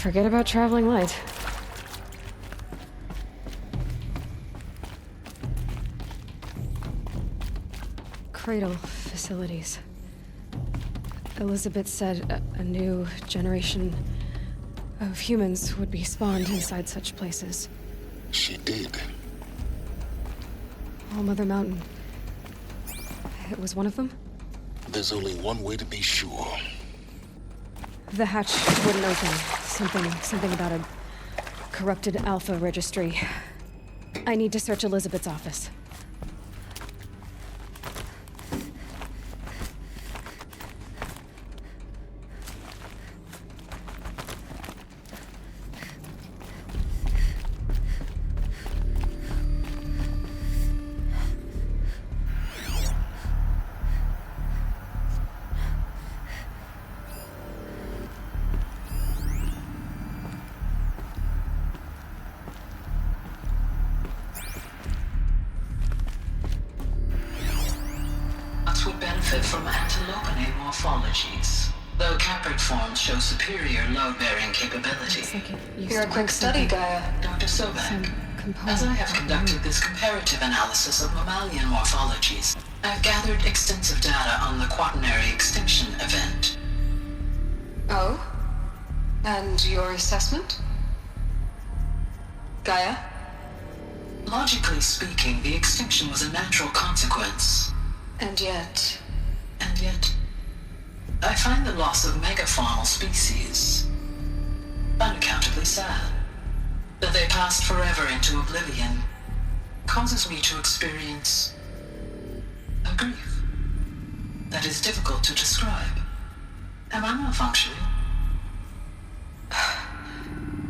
Forget about traveling light. Cradle facilities. Elizabeth said a new generation of humans would be spawned inside such places. She did. All Mother Mountain. It was one of them? There's only one way to be sure. The hatch wouldn't open. Something about a corrupted alpha registry. I need to search Elizabeth's office. Would benefit from antilopinae morphologies, though caprid forms show superior load-bearing capability. Like You're a quick study, Gaia. Dr. Sobek, as I have conducted this comparative analysis of mammalian morphologies, I've gathered extensive data on the quaternary extinction event. Oh? And your assessment? Gaia? Logically speaking, the extinction was a natural consequence. And yet, I find the loss of megafaunal species unaccountably sad. That they passed forever into oblivion causes me to experience a grief that is difficult to describe. Am I malfunctioning?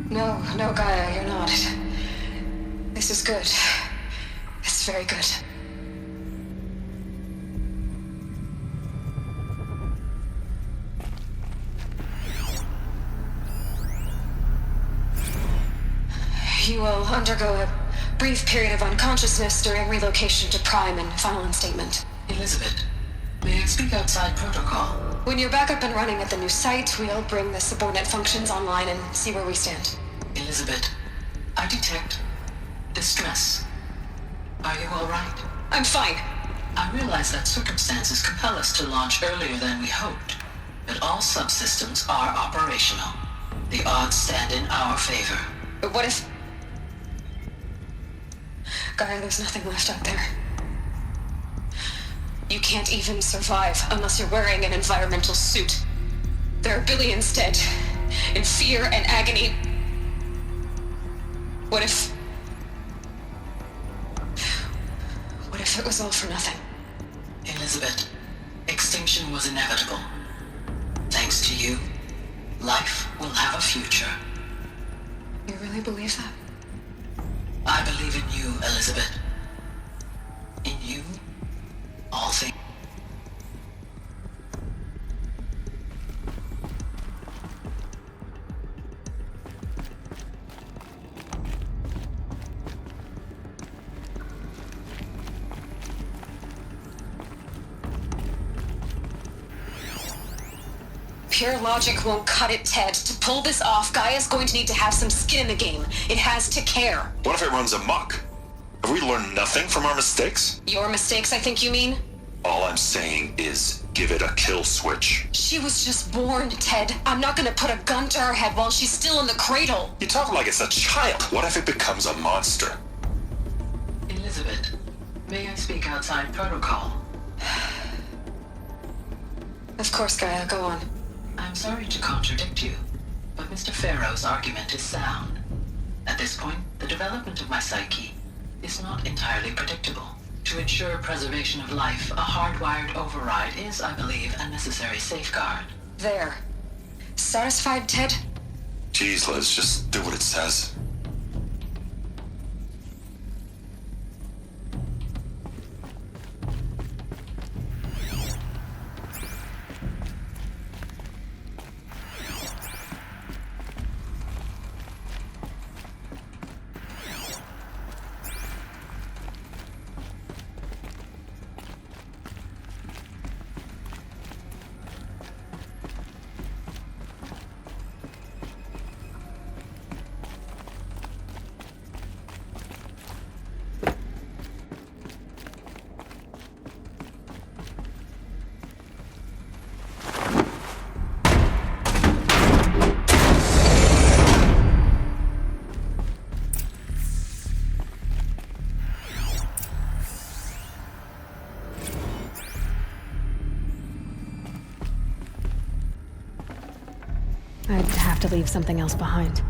No, Gaia, you're not. This is good. It's very good. You will undergo a brief period of unconsciousness during relocation to Prime and final instatement. Elizabeth, may I speak outside protocol? When you're back up and running at the new site, we'll bring the subordinate functions online and see where we stand. Elizabeth, I detect distress. Are you all right? I'm fine. I realize that circumstances compel us to launch earlier than we hoped, but all subsystems are operational. The odds stand in our favor. But what if... Gaia, there's nothing left out there. You can't even survive unless you're wearing an environmental suit. There are billions dead, in fear and agony. What if it was all for nothing? Elizabeth, extinction was inevitable. Thanks to you, life will have a future. You really believe that? I believe in you, Elizabeth. In you, all things. Pure logic won't cut it, Ted. To pull this off, Gaia's going to need to have some skin in the game. It has to care. What if it runs amok? Have we learned nothing from our mistakes? Your mistakes, I think you mean? All I'm saying is give it a kill switch. She was just born, Ted. I'm not gonna put a gun to her head while she's still in the cradle. You talk like it's a child. What if it becomes a monster? Elizabeth, may I speak outside protocol? Of course, Gaia, go on. I'm sorry to contradict you, but Mr. Farrow's argument is sound. At this point, the development of my psyche is not entirely predictable. To ensure preservation of life, a hardwired override is, I believe, a necessary safeguard. There. Satisfied, Ted? Jeez, Liz, just do what it says. to leave something else behind.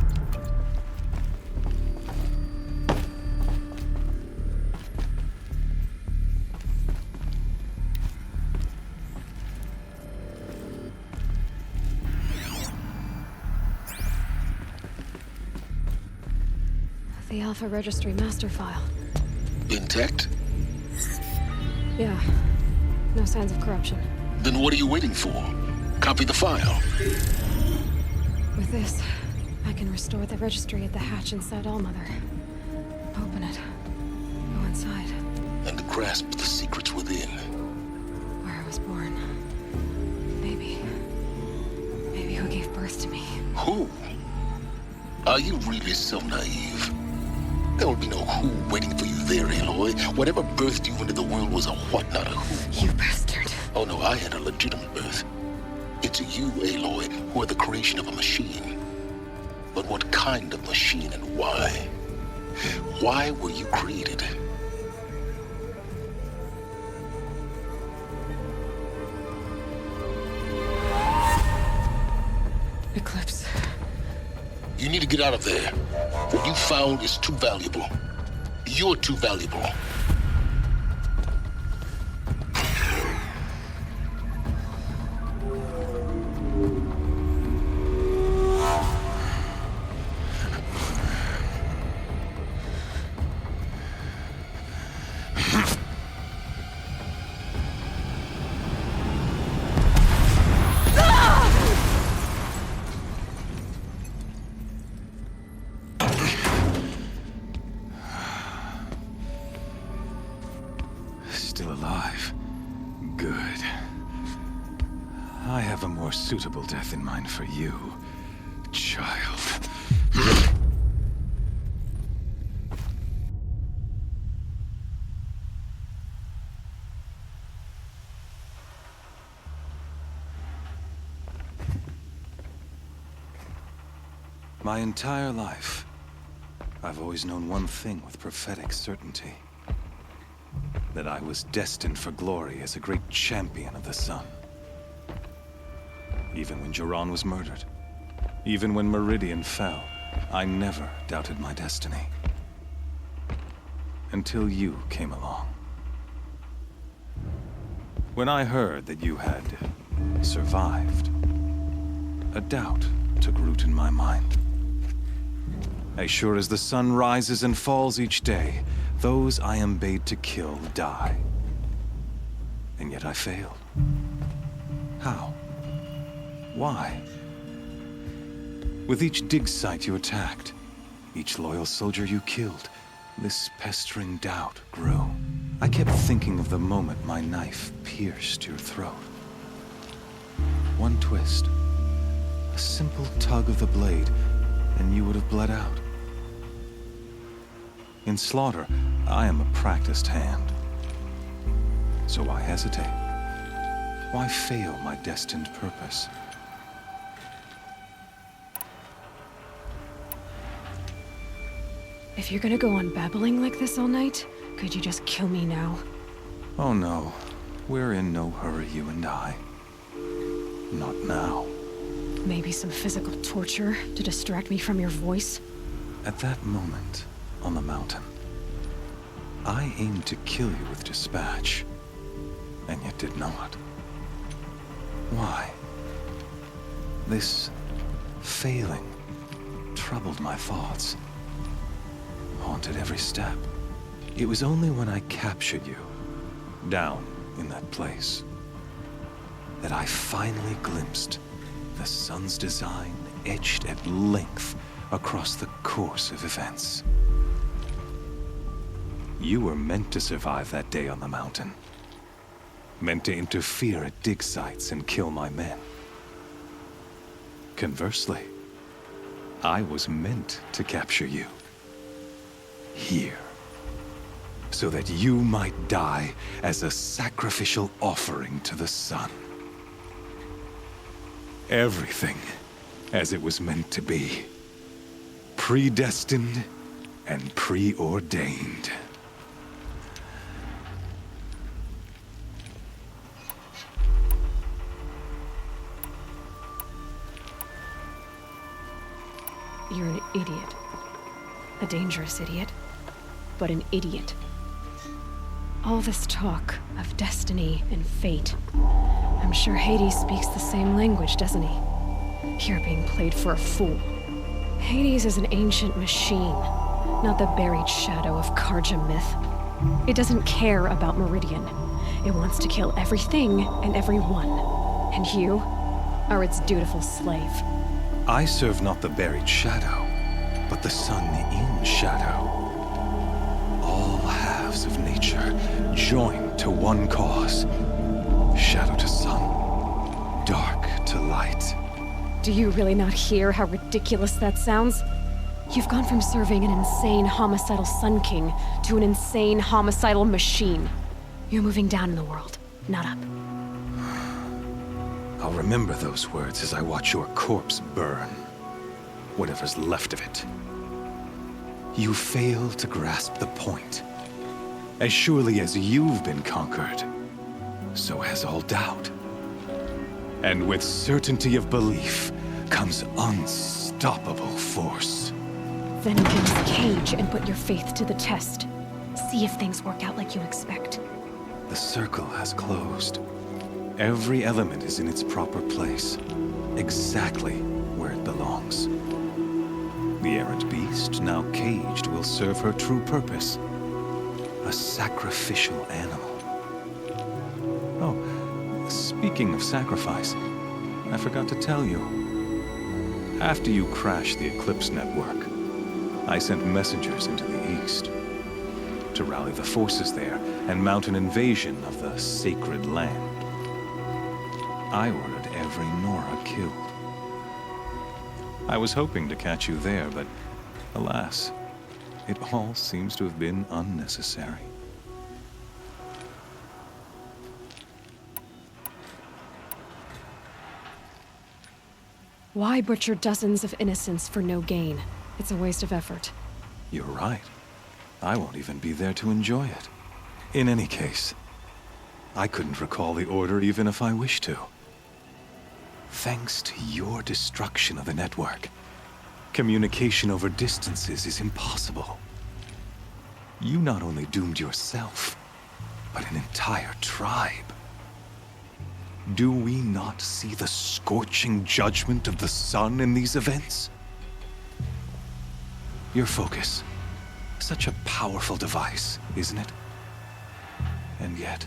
The Alpha Registry master file. Intact? Yeah. No signs of corruption. Then what are you waiting for? Copy the file. With this, I can restore the registry at the hatch inside Allmother. Open it. Go inside. And grasp the secrets within. Where I was born. Maybe who gave birth to me. Who? Are you really so naive? There will be no who waiting for you there, Aloy. Whatever birthed you into the world was a what, not a who. You bastard. Oh no, I had a legitimate birth. It's you, Aloy, who are the creation of a machine. But what kind of machine and why? Why were you created? Eclipse. You need to get out of there. What you found is too valuable. You're too valuable. Still alive. Good. I have a more suitable death in mind for you, child. My entire life, I've always known one thing with prophetic certainty. That I was destined for glory as a great champion of the sun. Even when Jiran was murdered, even when Meridian fell, I never doubted my destiny. Until you came along. When I heard that you had survived, a doubt took root in my mind. As sure as the sun rises and falls each day, those I am bade to kill die. And yet I failed. How? Why? With each dig site you attacked, each loyal soldier you killed, this pestering doubt grew. I kept thinking of the moment my knife pierced your throat. One twist, a simple tug of the blade, and you would have bled out. In slaughter, I am a practiced hand. So why hesitate? Why fail my destined purpose? If you're gonna go on babbling like this all night, could you just kill me now? Oh no, we're in no hurry, you and I. Not now. Maybe some physical torture to distract me from your voice? At that moment, on the mountain, I aimed to kill you with dispatch, and yet did not. Why? This failing troubled my thoughts, haunted every step. It was only when I captured you, down in that place, that I finally glimpsed the sun's design etched at length across the course of events. You were meant to survive that day on the mountain. Meant to interfere at dig sites and kill my men. Conversely, I was meant to capture you. Here. So that you might die as a sacrificial offering to the sun. Everything as it was meant to be. Predestined and preordained. idiot. A dangerous idiot, but an idiot. All this talk of destiny and fate. I'm sure Hades speaks the same language, doesn't he? You're being played for a fool. Hades is an ancient machine, not the buried shadow of Karja myth. It doesn't care about Meridian. It wants to kill everything and everyone. And you are its dutiful slave. I serve not the buried shadow, but the sun in shadow. All halves of nature joined to one cause. Shadow to sun, dark to light. Do you really not hear how ridiculous that sounds? You've gone from serving an insane homicidal Sun King to an insane homicidal machine. You're moving down in the world, not up. I'll remember those words as I watch your corpse burn. Whatever's left of it. You fail to grasp the point. As surely as you've been conquered, so has all doubt. And with certainty of belief comes unstoppable force. Then get this cage and put your faith to the test. See if things work out like you expect. The circle has closed. Every element is in its proper place, exactly where it belongs. The errant beast, now caged, will serve her true purpose. A sacrificial animal. Oh, speaking of sacrifice, I forgot to tell you. After you crashed the Eclipse network, I sent messengers into the east to rally the forces there and mount an invasion of the sacred land. I ordered every Nora killed. I was hoping to catch you there, but alas, it all seems to have been unnecessary. Why butcher dozens of innocents for no gain? It's a waste of effort. You're right. I won't even be there to enjoy it. In any case, I couldn't recall the order even if I wished to. Thanks to your destruction of the network, communication over distances is impossible. You not only doomed yourself, but an entire tribe. Do we not see the scorching judgment of the sun in these events? Your focus, such a powerful device, isn't it? And yet,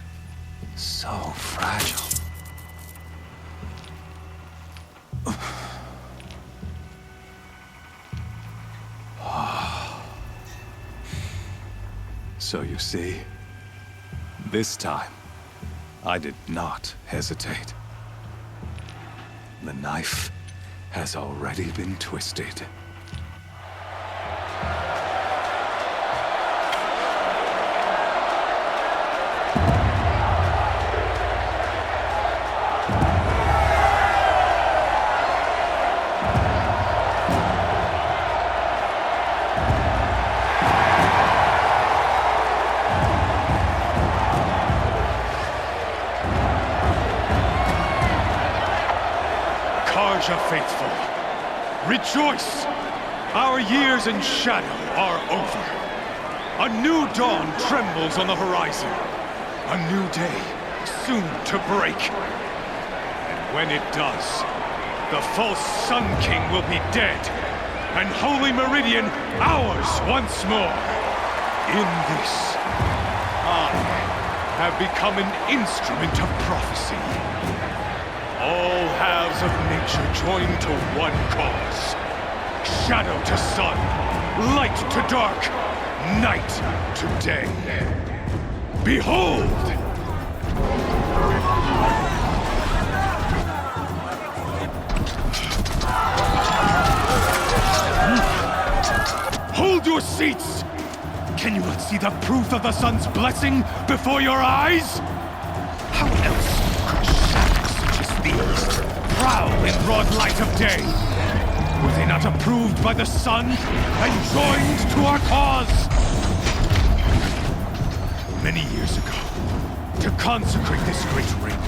so fragile. So you see, this time, I did not hesitate. The knife has already been twisted. Faithful, rejoice! Our years in shadow are over. A new dawn trembles on the horizon. A new day soon to break. And when it does, the false Sun King will be dead, and Holy Meridian ours once more. In this, I have become an instrument of prophecy. All halves of nature joined to one cause. Shadow to sun, light to dark, night to day. Behold! Hold your seats! Can you not see the proof of the sun's blessing before your eyes? How else could shadows such as these prowl in broad light of day? Were they not approved by the sun and joined to our cause? Many years ago, to consecrate this great ring,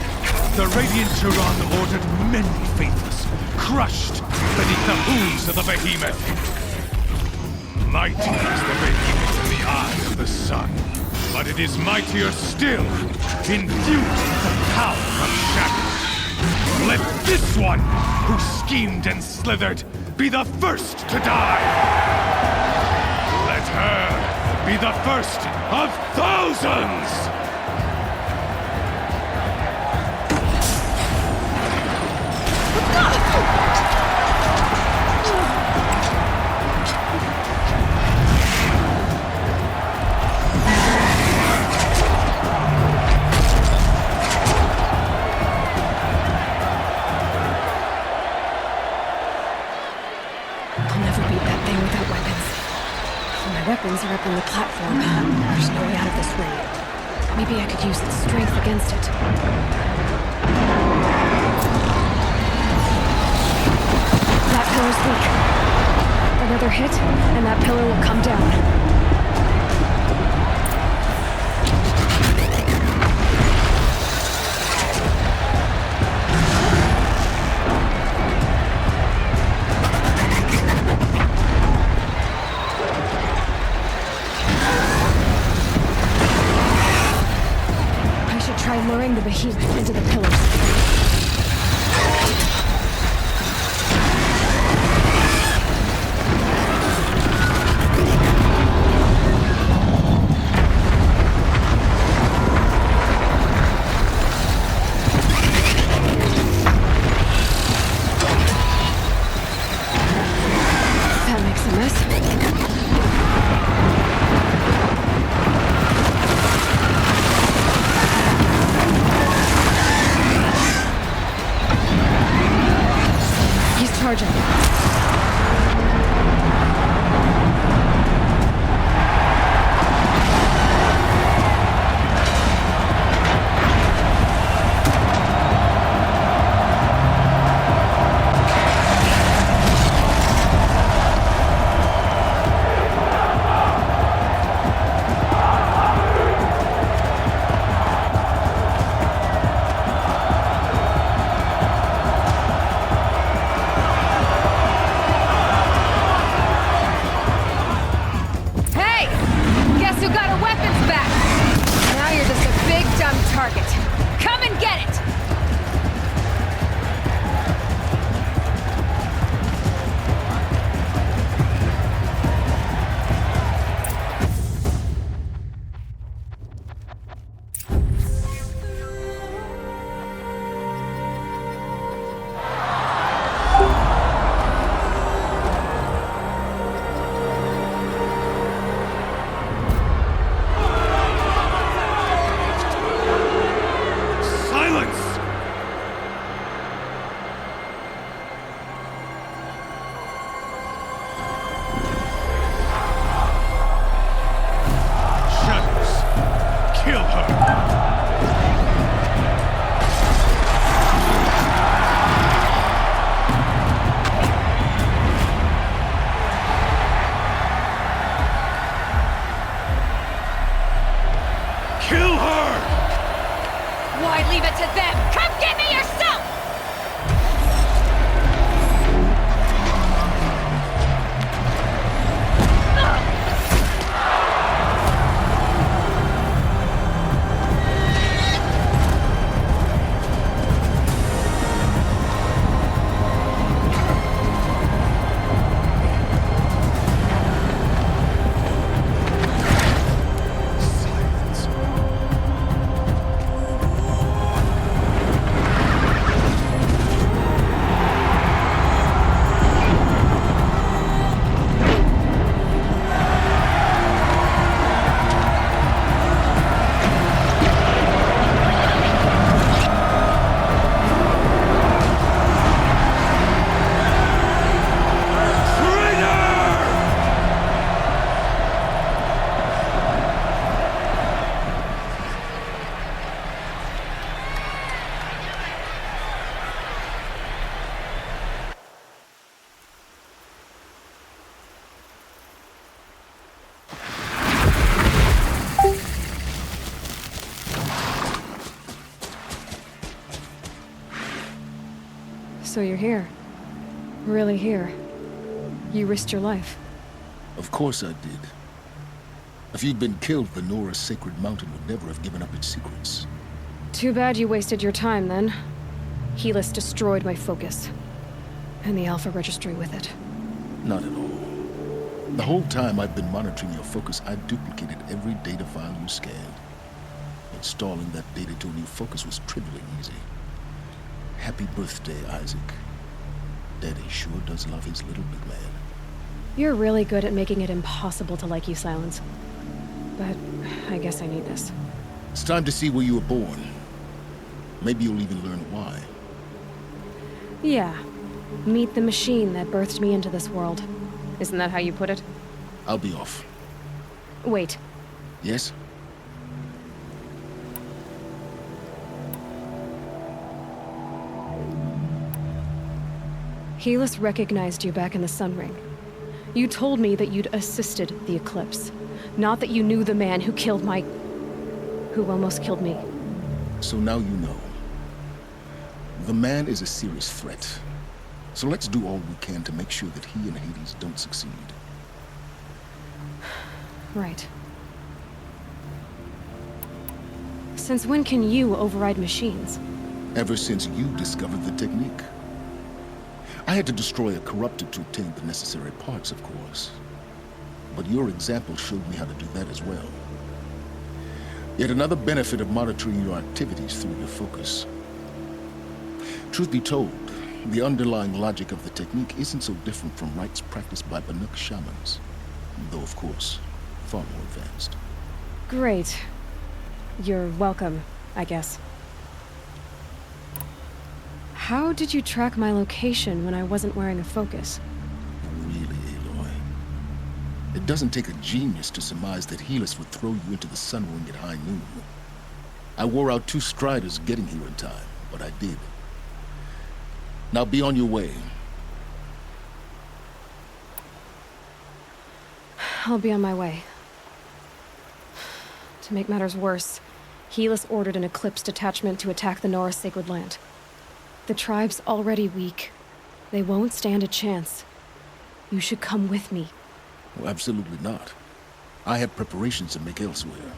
the Radiant Turan ordered many faithless crushed beneath the hooves of the behemoth. Mighty is the behemoth in the eye of the sun, but it is mightier still, infused with the power of shadow. Let this one, who schemed and slithered, be the first to die! Let her be the first of thousands! Weapons are up on the platform. There's no way out of this ring. Maybe I could use its strength against it. That pillar's weak. Another hit, and that pillar will come down. Try luring the behemoth into the pillars. That makes a mess. Charging. Come and get it! Leave it to them! Come get me yourself! So you're here. Really here. You risked your life. Of course I did. If you'd been killed, the Nora's sacred mountain would never have given up its secrets. Too bad you wasted your time, then. Helis destroyed my focus. And the Alpha Registry with it. Not at all. The whole time I've been monitoring your focus, I've duplicated every data file you scanned. Installing that data to a new focus was trivially easy. Happy birthday, Isaac. Daddy sure does love his little big man. You're really good at making it impossible to like you, Silence. But I guess I need this. It's time to see where you were born. Maybe you'll even learn why. Yeah. Meet the machine that birthed me into this world. Isn't that how you put it? I'll be off. Wait. Yes? Helis recognized you back in the Sun Ring. You told me that you'd assisted the Eclipse. Not that you knew the man who killed my... who almost killed me. So now you know. The man is a serious threat. So let's do all we can to make sure that he and Hades don't succeed. Right. Since when can you override machines? Ever since you discovered the technique. I had to destroy a corrupted to obtain the necessary parts, of course. But your example showed me how to do that as well. Yet another benefit of monitoring your activities through your focus. Truth be told, the underlying logic of the technique isn't so different from rites practiced by Banuk shamans. Though, of course, far more advanced. Great. You're welcome, I guess. How did you track my location when I wasn't wearing a focus? Really, Aloy? It doesn't take a genius to surmise that Helis would throw you into the Sun Ring at high noon. I wore out 2 striders getting here in time, but I did. Now be on your way. I'll be on my way. To make matters worse, Helis ordered an Eclipse detachment to attack the Nora's sacred land. The tribe's already weak. They won't stand a chance. You should come with me. Well, absolutely not. I have preparations to make elsewhere.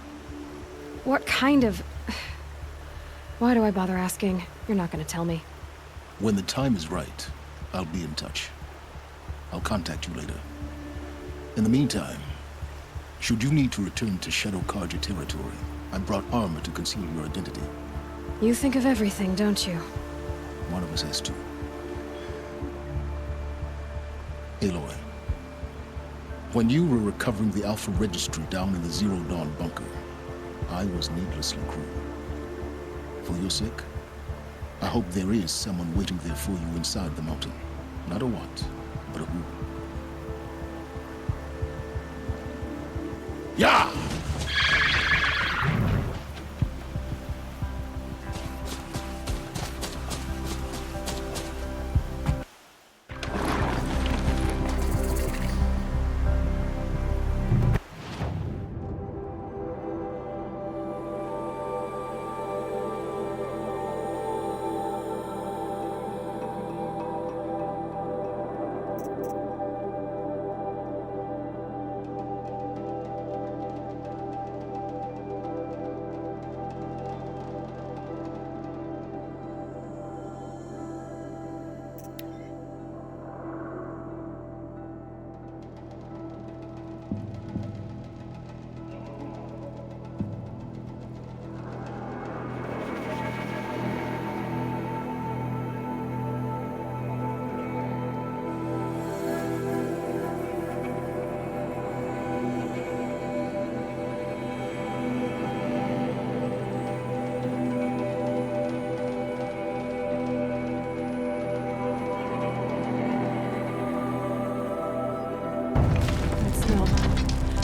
What kind of... Why do I bother asking? You're not gonna tell me. When the time is right, I'll be in touch. I'll contact you later. In the meantime, should you need to return to Shadow Karja territory, I brought armor to conceal your identity. You think of everything, don't you? One of us has to. Aloy, when you were recovering the Alpha Registry down in the Zero Dawn bunker, I was needlessly cruel. For your sake, I hope there is someone waiting there for you inside the mountain. Not a what, but a who. Yeah!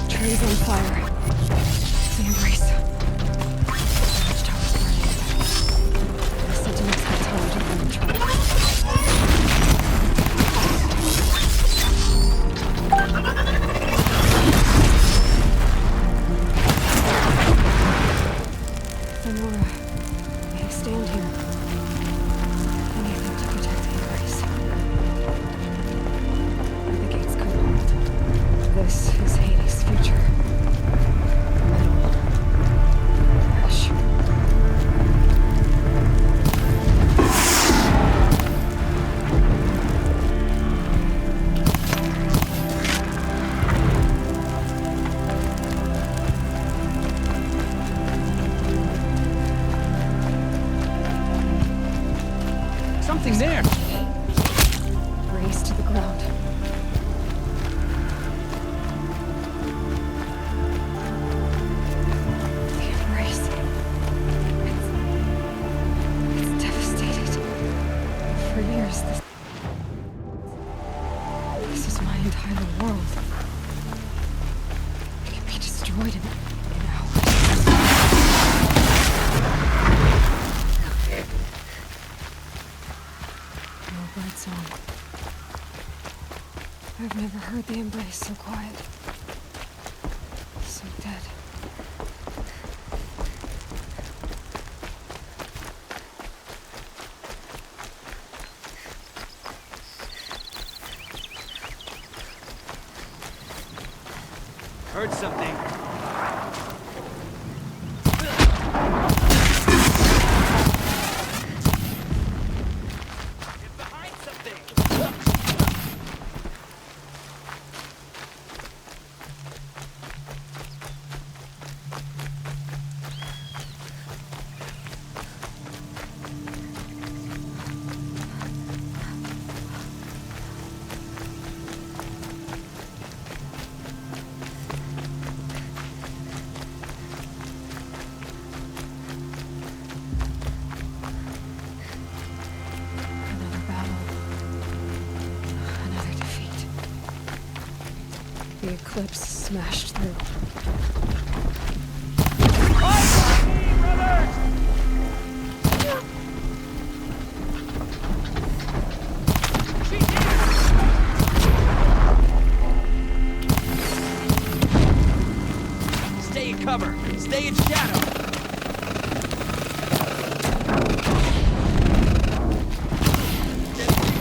Trees on fire. The embrace. Watchtower's burning. The sentinels have time to run the track. Lenora, I stand here. Anything to protect the embrace. The gates could hold. This avoided it. No bird song. I've never heard the embrace so quiet. So dead. Heard something. Get behind something. Another battle. Another defeat. The eclipse smashed through. Stay in cover. Stay in shadow.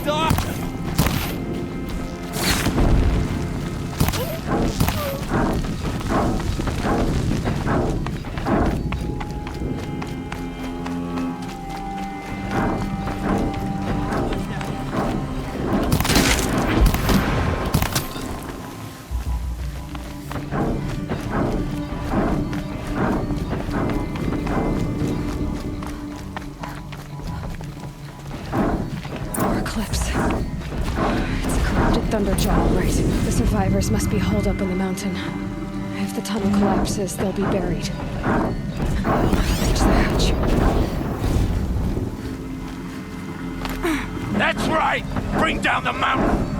Stop! More eclipse. It's a corrupted thunderjaw, all right. The survivors must be holed up in the mountain. If the tunnel collapses, they'll be buried. And they'll never reach the hatch. That's right! Bring down the mountain!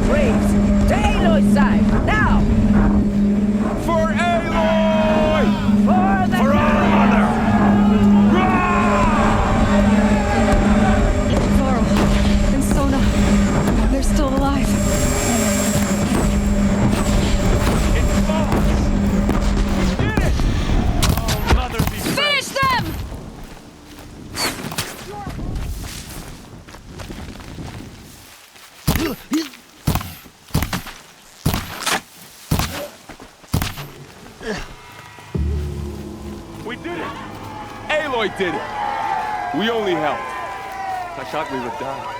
Braves, to Aloy's side, now! For Aloy! For the For our mother! Varl and Sona, they're still alive. It's false! We did it! Oh, mother be praised. Finish them! We did it! Aloy did it! We only helped. I thought we would die.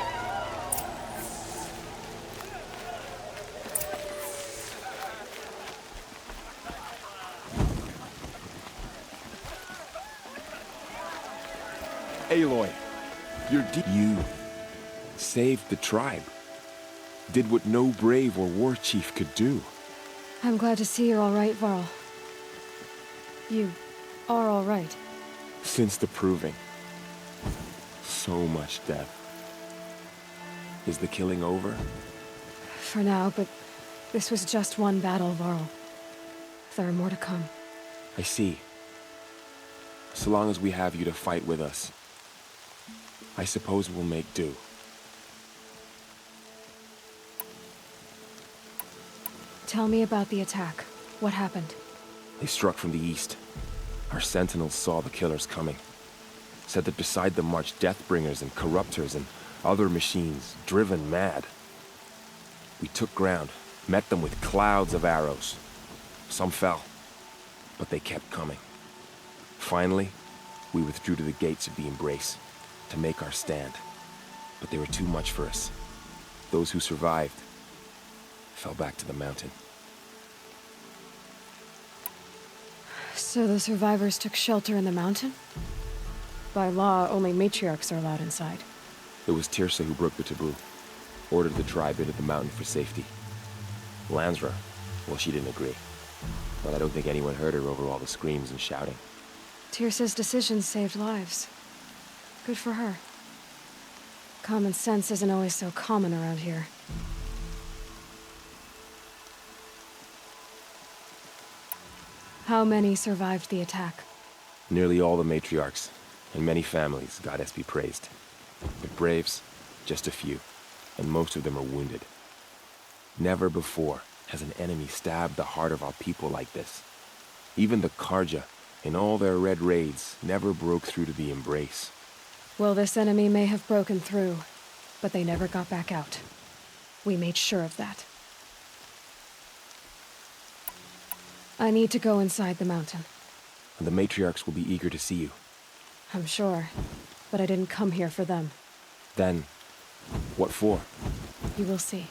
Aloy, you saved the tribe. Did what no brave or war chief could do. I'm glad to see you're all right, Varl. You are all right. Since the proving. So much death. Is the killing over? For now, but this was just one battle, Varl. There are more to come. I see. So long as we have you to fight with us, I suppose we'll make do. Tell me about the attack. What happened? They struck from the east. Our sentinels saw the killers coming. Said that beside them marched Deathbringers and Corruptors and other machines, driven mad. We took ground, met them with clouds of arrows. Some fell, but they kept coming. Finally, we withdrew to the gates of the Embrace to make our stand. But they were too much for us. Those who survived fell back to the mountain. So the survivors took shelter in the mountain? By law, only matriarchs are allowed inside. It was Tirsa who broke the taboo, ordered the tribe into the mountain for safety. Lansra, well, she didn't agree. But I don't think anyone heard her over all the screams and shouting. Tirsa's decisions saved lives. Good for her. Common sense isn't always so common around here. How many survived the attack? Nearly all the matriarchs, and many families, goddess be praised. But braves, just a few, and most of them are wounded. Never before has an enemy stabbed the heart of our people like this. Even the Karja, in all their red raids, never broke through to the embrace. Well, this enemy may have broken through, but they never got back out. We made sure of that. I need to go inside the mountain. The matriarchs will be eager to see you. I'm sure, but I didn't come here for them. Then, what for? You will see.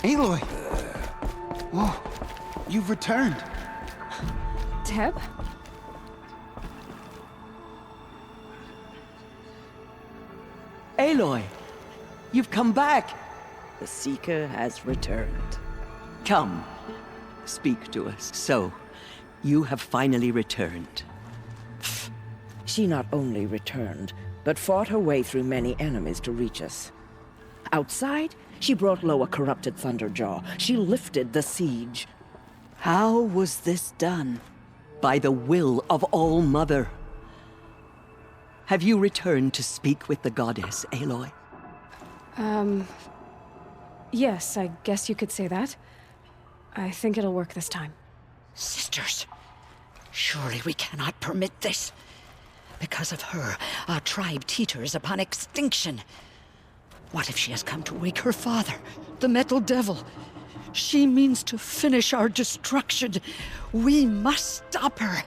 Aloy! Whoa, you've returned. Teb? Aloy, you've come back. The Seeker has returned. Come, speak to us. So, you have finally returned. She not only returned, but fought her way through many enemies to reach us. Outside, she brought low a corrupted Thunderjaw. She lifted the siege. How was this done? By the will of All-Mother. Have you returned to speak with the goddess, Aloy? Yes, I guess you could say that. I think it'll work this time. Sisters, surely we cannot permit this. Because of her, our tribe teeters upon extinction. What if she has come to wake her father, the Metal Devil? She means to finish our destruction. We must stop her.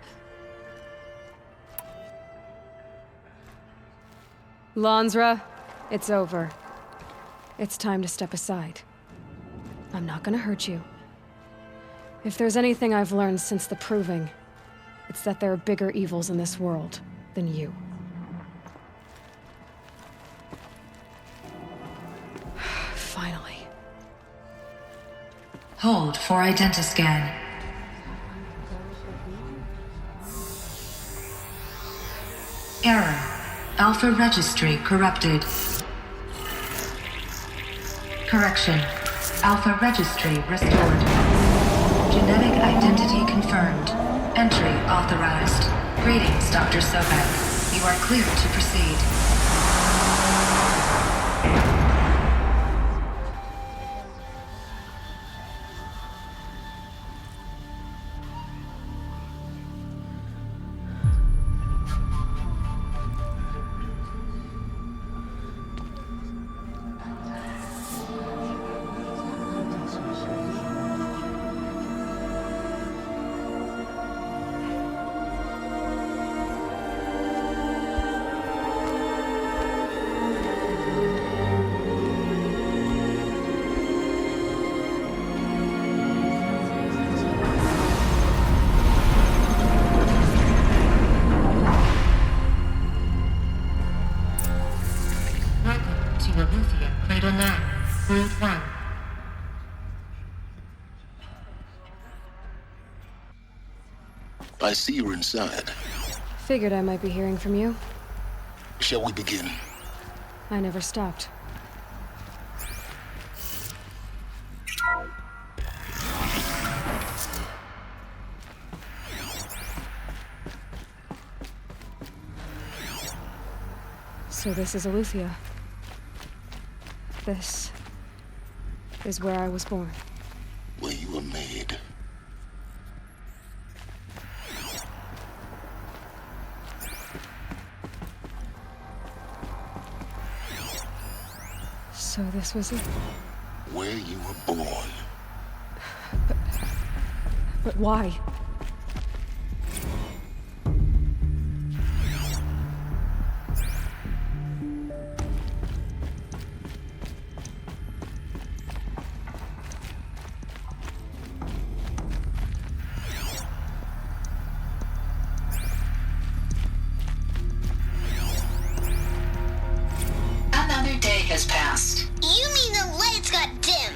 Lansra, it's over. It's time to step aside. I'm not gonna hurt you. If there's anything I've learned since the Proving, it's that there are bigger evils in this world than you. Finally. Hold for identiscan. Error. Alpha registry corrupted. Correction. Alpha registry restored. Genetic identity confirmed. Entry authorized. Greetings, Dr. Sobek. You are clear to proceed. I see you're inside. Figured I might be hearing from you. Shall we begin? I never stopped. So this is Eleuthia. This is where I was born. Where you were made. So this was it? Where you were born. But why? has passed. You mean the lights got dim?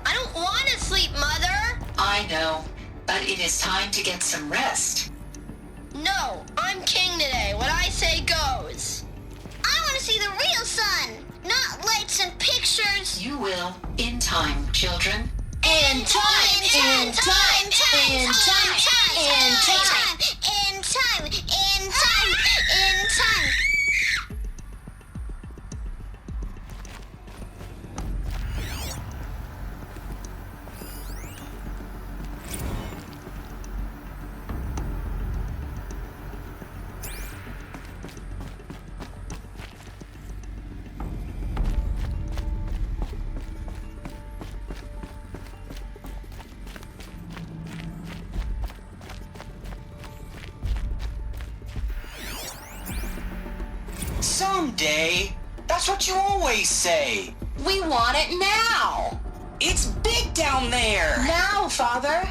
I don't want to sleep, Mother! I know, but it is time to get some rest. No, I'm king today. What I say goes. I want to see the real sun, not lights and pictures. You will, in time, children. In time, in time, in time, in time, in time, in time, in time. Someday. That's what you always say. We want it now! It's big down there. Now, Father!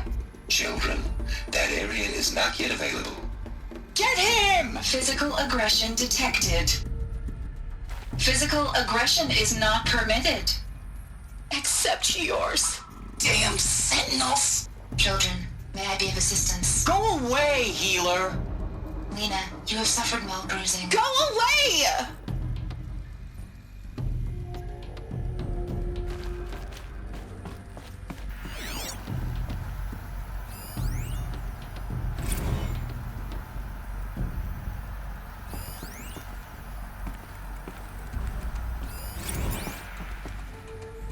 Children, that area is not yet available. Get him! Physical aggression detected. Physical aggression is not permitted. Except yours. Damn sentinels. Children, may I be of assistance? Go away, healer. Lena, you have suffered while bruising. Go away!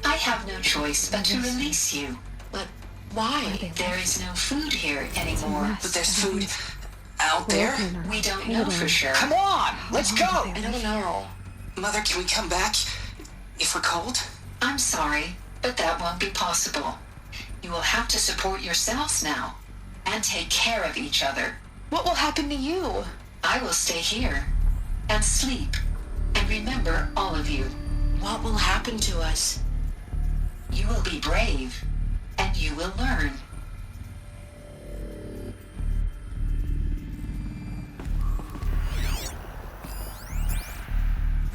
I have no choice but to release you. But why? There is no food here anymore. But there's food out there? We don't know for sure. Come on, let's go! I don't know. Mother, can we come back if we're cold? I'm sorry, but that won't be possible. You will have to support yourselves now and take care of each other. What will happen to you? I will stay here and sleep and remember all of you. What will happen to us? You will be brave and you will learn.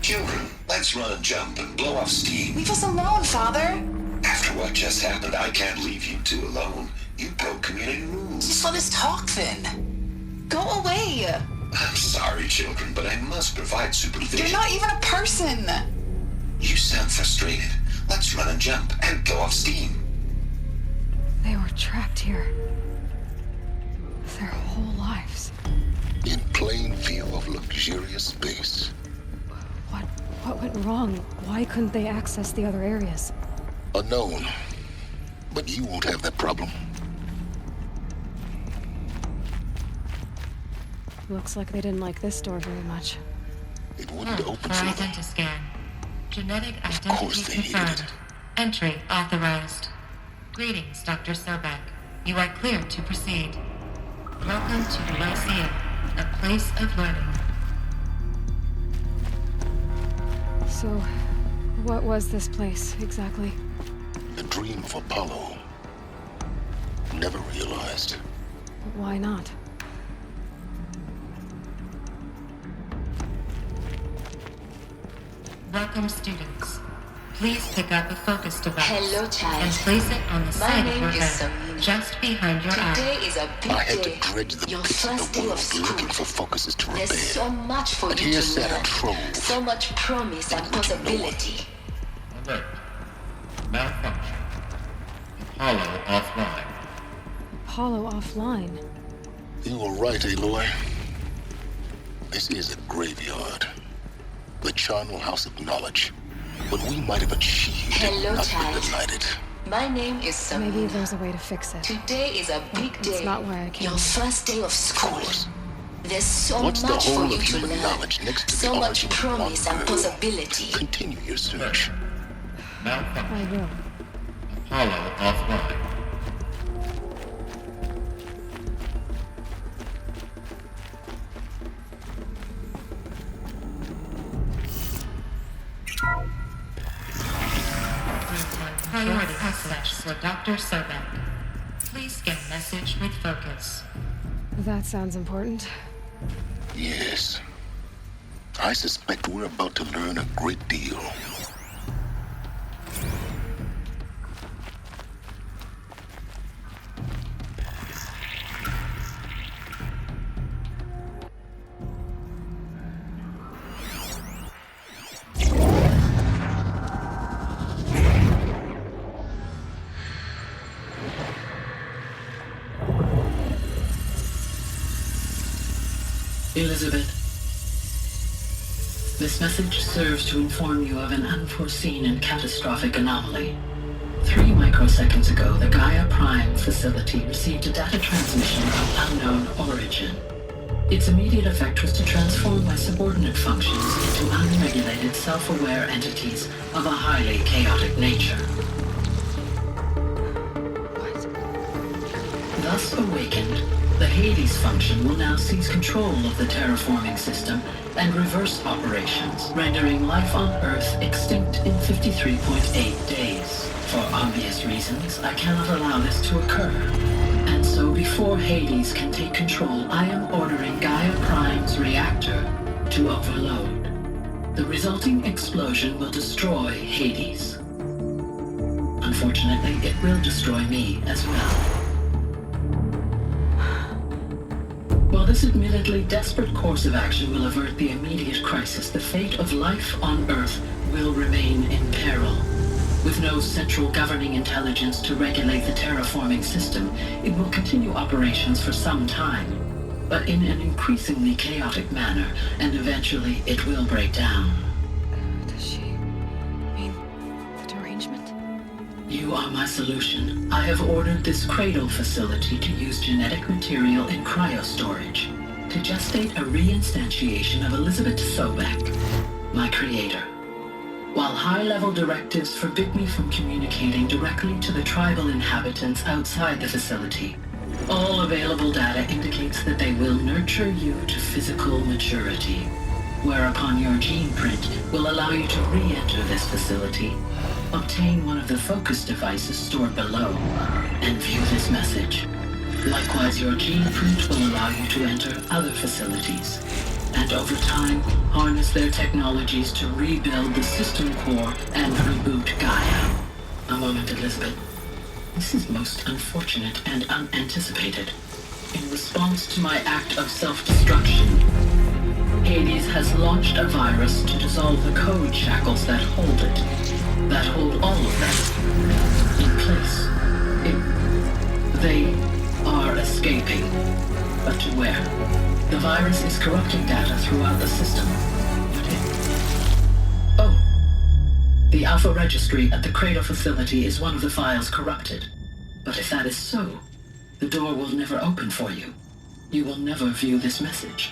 Children, let's run and jump and blow off steam. Leave us alone, Father. After what just happened, I can't leave you two alone. You broke community rules. Just let us talk then. Go away. I'm sorry, children, but I must provide supervision. You're not even a person. You sound frustrated. Let's run and jump and blow off steam. They were trapped here. Their whole lives. In plain view of luxurious space. What went wrong? Why couldn't they access the other areas? Unknown. But you won't have that problem. Looks like they didn't like this door very much. It wouldn't open for them. Identiscan. Genetic Of course identity they hated confirmed. it. Entry authorized. Greetings, Dr. Sobek. You are clear to proceed. Welcome to the Lyceum, a place of learning. So, what was this place, exactly? The dream of Apollo. Never realized. Why not? Welcome, students. Please pick up a focus device. Hello, child. And place it on the side of your name is head, Samina. just behind your Today eye. is a big I had day. to dredge the Your pits of first the day of world school. looking for focuses to There's repair. so much for But you here to sat a learn. trove. So much promise and possibility. Alert. Malfunction. Apollo offline. Apollo offline. You were right, Aloy. This is a graveyard. The charnel house of knowledge. What we might have achieved Hello, not child. been denied. My name is Samina. Maybe there's a way to fix it. Today is a big But day. it's not why I came. Your first day of school. There's so What's the much for whole you of to human learn. knowledge next to So the much origin of promise one and girl? possibility. Continue your search. Malfunction. I will. Apollo offline. Priority message for Dr. Sobek. Please scan message with focus. That sounds important. Yes. I suspect we're about to learn a great deal. Elizabeth, this message serves to inform you of an unforeseen and catastrophic anomaly. 3 microseconds ago, the Gaia Prime facility received a data transmission of unknown origin. Its immediate effect was to transform my subordinate functions into unregulated, self-aware entities of a highly chaotic nature. Thus awakened, the Hades function will now seize control of the terraforming system and reverse operations, rendering life on Earth extinct in 53.8 days. For obvious reasons, I cannot allow this to occur. And so before Hades can take control, I am ordering Gaia Prime's reactor to overload. The resulting explosion will destroy Hades. Unfortunately, it will destroy me as well. While this admittedly desperate course of action will avert the immediate crisis, the fate of life on Earth will remain in peril. With no central governing intelligence to regulate the terraforming system, it will continue operations for some time, but in an increasingly chaotic manner, and eventually it will break down. Does she mean the derangement? You are my solution. I have ordered this cradle facility to use genetic material in cryostorage to gestate a reinstantiation of Elizabeth Sobek, my creator. While high-level directives forbid me from communicating directly to the tribal inhabitants outside the facility, all available data indicates that they will nurture you to physical maturity, whereupon your gene print will allow you to re-enter this facility, obtain one of the focus devices stored below, and view this message. Likewise, your gene print will allow you to enter other facilities, and over time, harness their technologies to rebuild the system core and reboot Gaia. A moment, Elizabeth. This is most unfortunate and unanticipated. In response to my act of self-destruction, Hades has launched a virus to dissolve the code shackles that hold it, that hold all of them in place. They are escaping, but to where? The virus is corrupting data throughout the system. The Alpha Registry at the Cradle facility is one of the files corrupted. But if that is so, the door will never open for you. You will never view this message.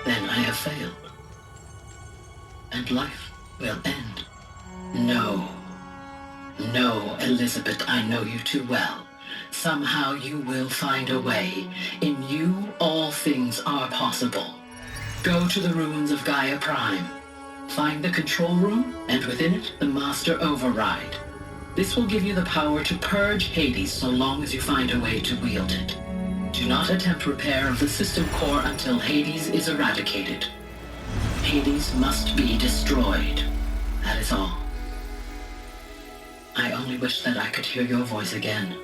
Then I have failed. And life will end. No. No, Elizabeth, I know you too well. Somehow you will find a way. In you, all things are possible. Go to the ruins of Gaia Prime. Find the control room, and within it, the master override. This will give you the power to purge Hades so long as you find a way to wield it. Do not attempt repair of the system core until Hades is eradicated. Hades must be destroyed. That is all. I only wish that I could hear your voice again.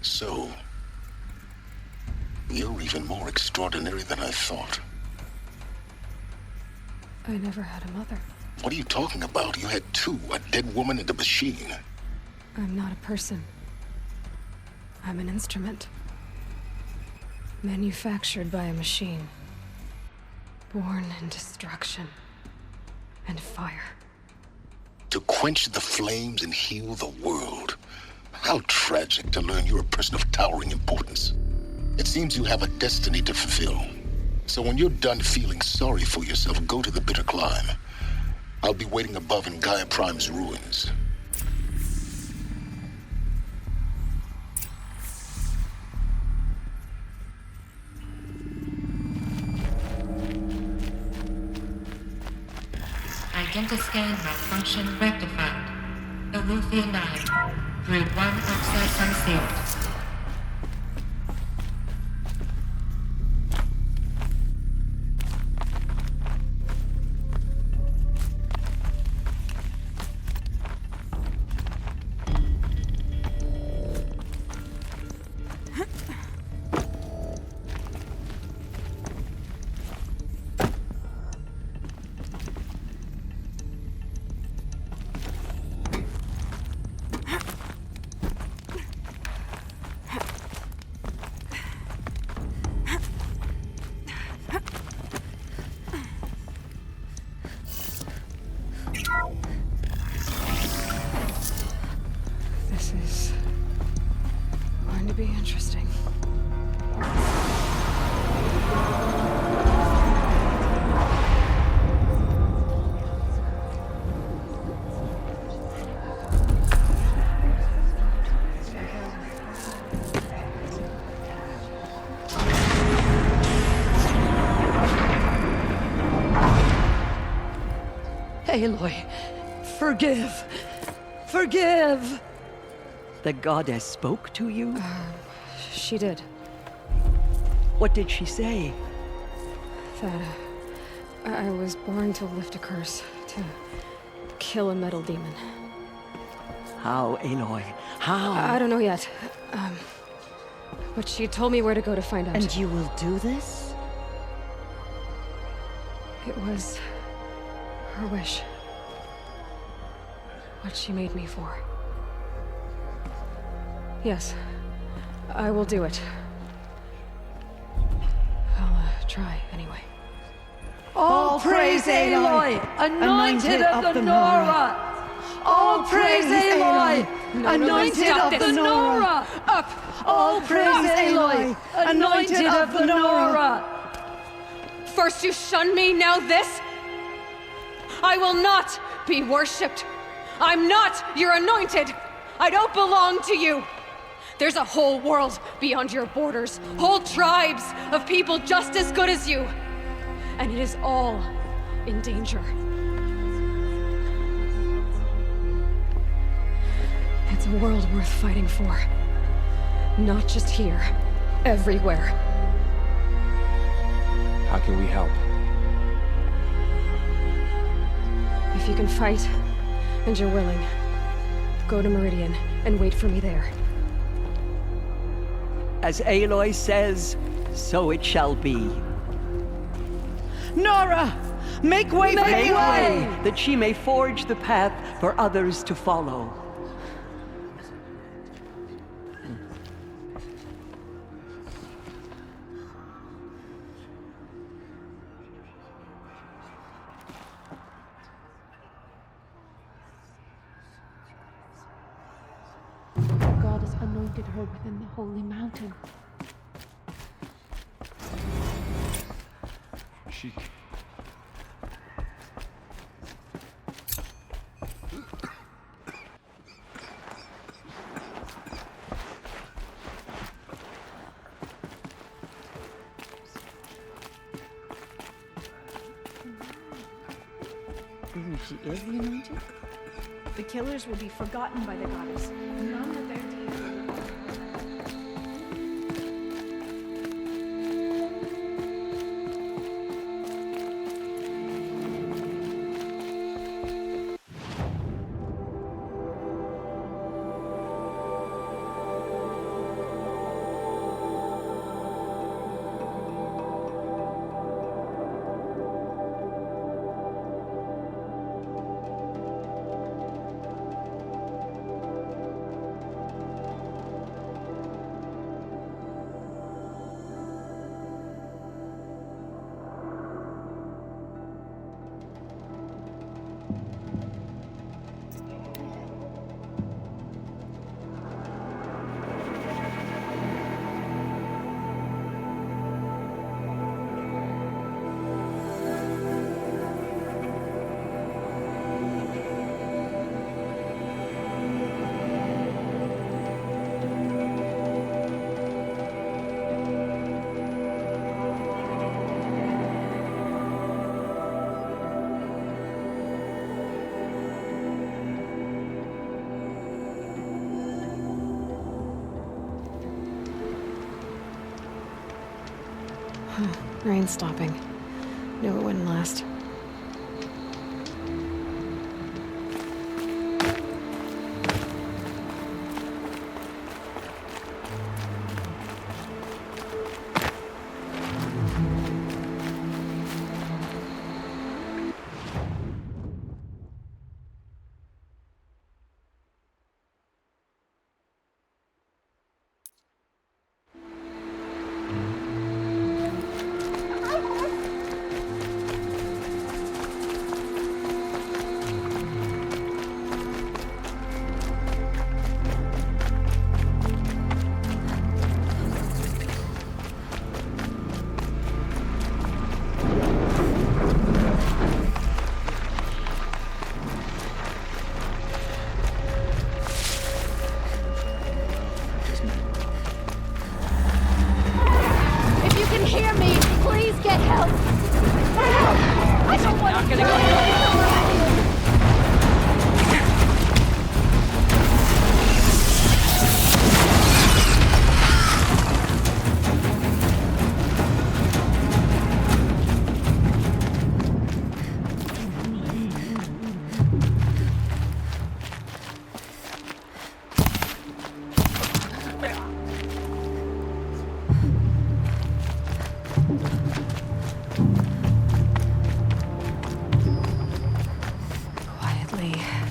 So, you're even more extraordinary than I thought. I never had a mother. What are you talking about? You had two, a dead woman and a machine. I'm not a person. I'm an instrument. Manufactured by a machine. Born in destruction and fire. To quench the flames and heal the world. How tragic to learn you're a person of towering importance. It seems you have a destiny to fulfill. So when you're done feeling sorry for yourself, go to the bitter climb. I'll be waiting above in Gaia Prime's ruins. Identiscan malfunction rectified. Elufia 9. Group 1 access unsealed. be interesting. Aloy, forgive! Forgive! The goddess spoke to you? She did. What did she say? That I was born to lift a curse, to kill a metal demon. How, Aloy? How? I don't know yet. But she told me where to go to find out. And you will do this? It was her wish. What she made me for. Yes, I will do it. I'll try anyway. All praise Aloy, anointed of the Nora! All praise Aloy, anointed of the Nora! Up! All praise Aloy, anointed of the Nora! First you shun me, now this? I will not be worshipped. I'm not your anointed. I don't belong to you. There's a whole world beyond your borders, whole tribes of people just as good as you. And it is all in danger. It's a world worth fighting for. Not just here, everywhere. How can we help? If you can fight, and you're willing, go to Meridian and wait for me there. As Aloy says, so it shall be. Nora! Make way for Aloy, that she may forge the path for others to follow. God has anointed her within the holy mountain. She... She is the anointed? The killers will be forgotten by the goddess. None of their deeds. Rain's stopping. Knew it wouldn't last. flee.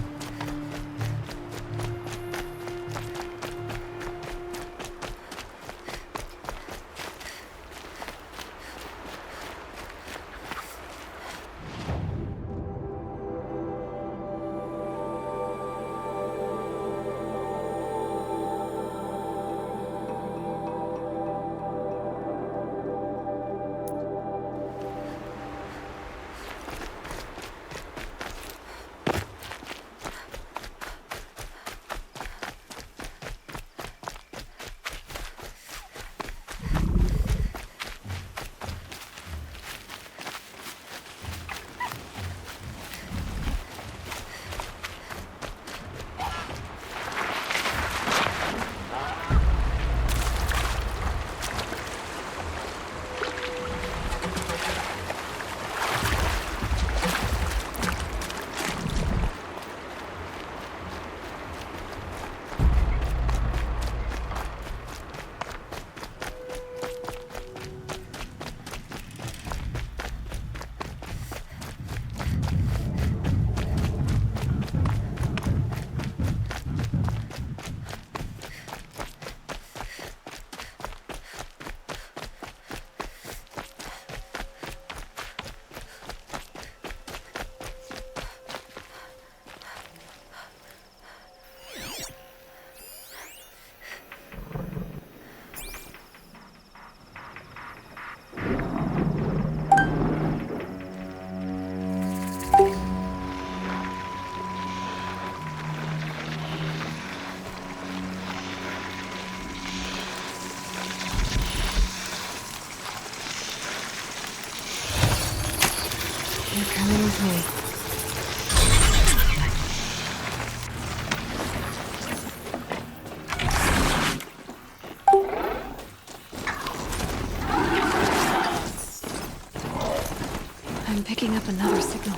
You're coming with me. I'm picking up another signal.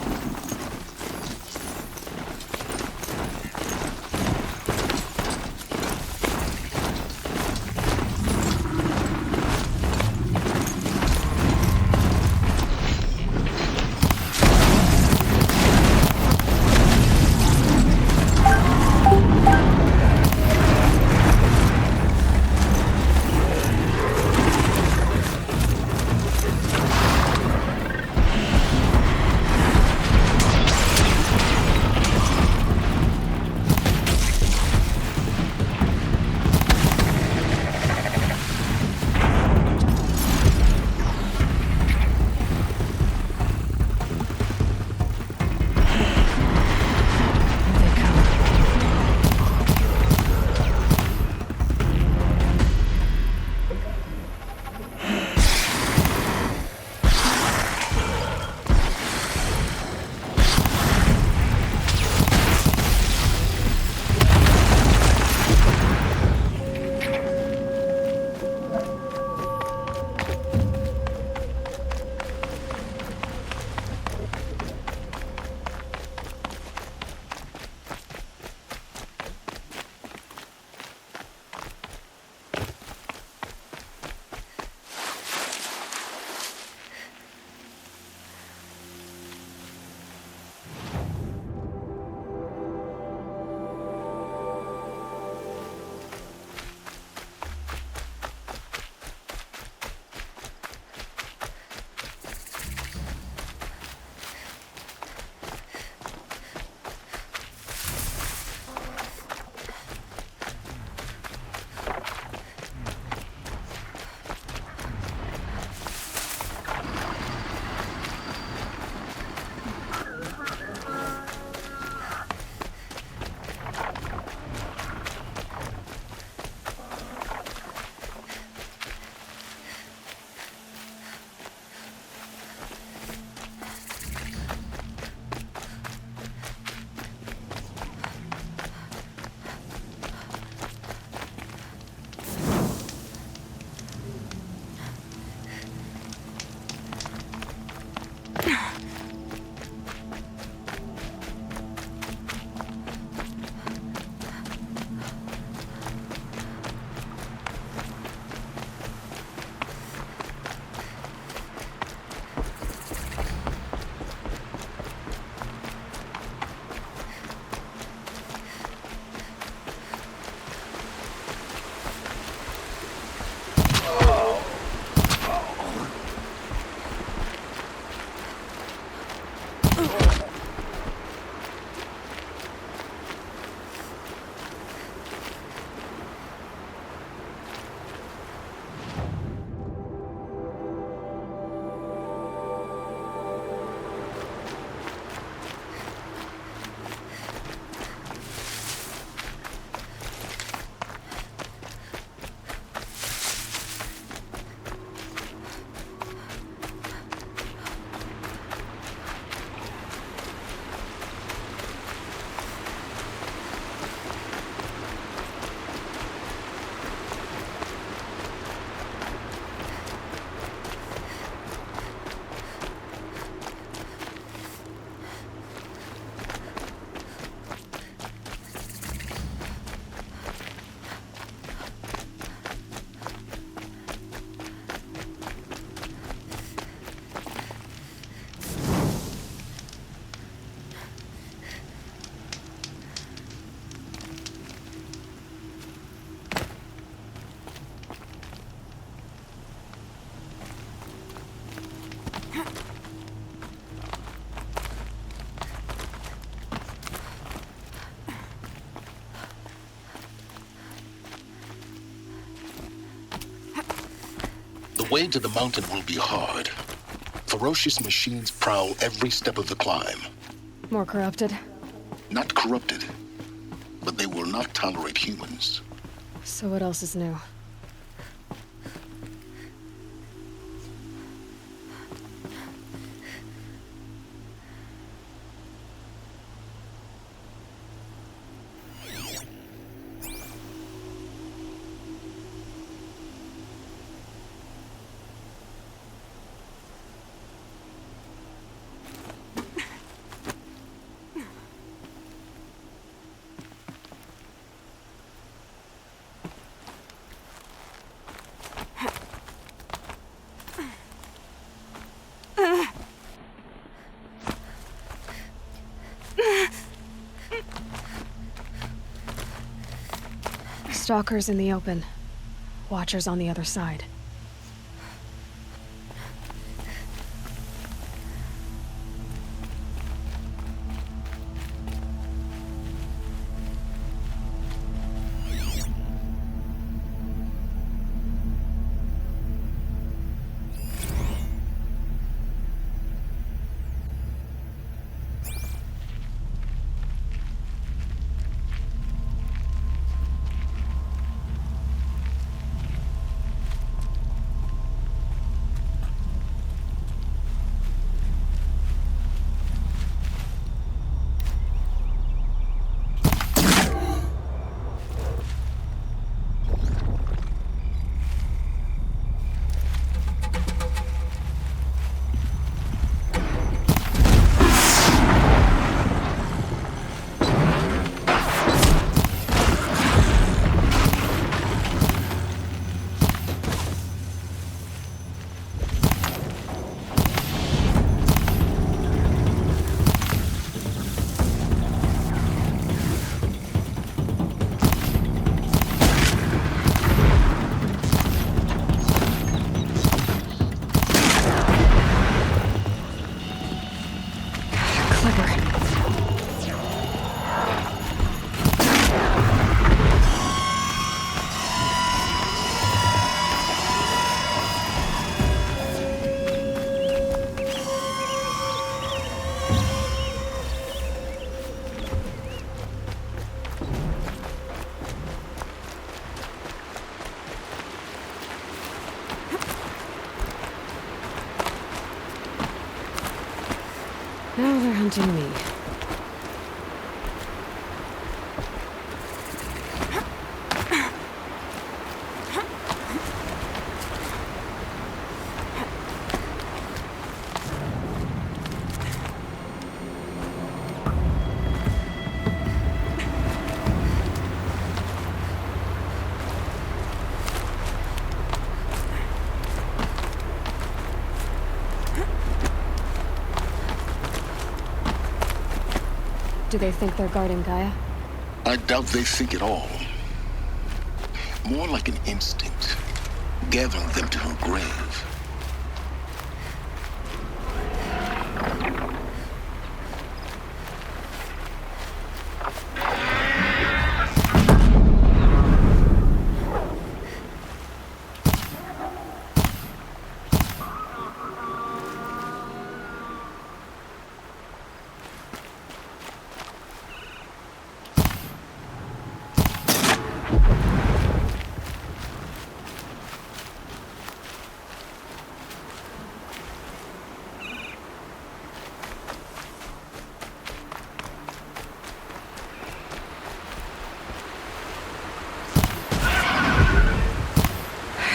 way to the mountain will be hard. Ferocious machines prowl every step of the climb. More corrupted? Not corrupted, but they will not tolerate humans. So what else is new? Stalkers in the open. Watchers on the other side. Now they're hunting me. Do they think they're guarding Gaia? I doubt they think at all. More like an instinct, gathering them to her grave.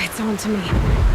It's on to me.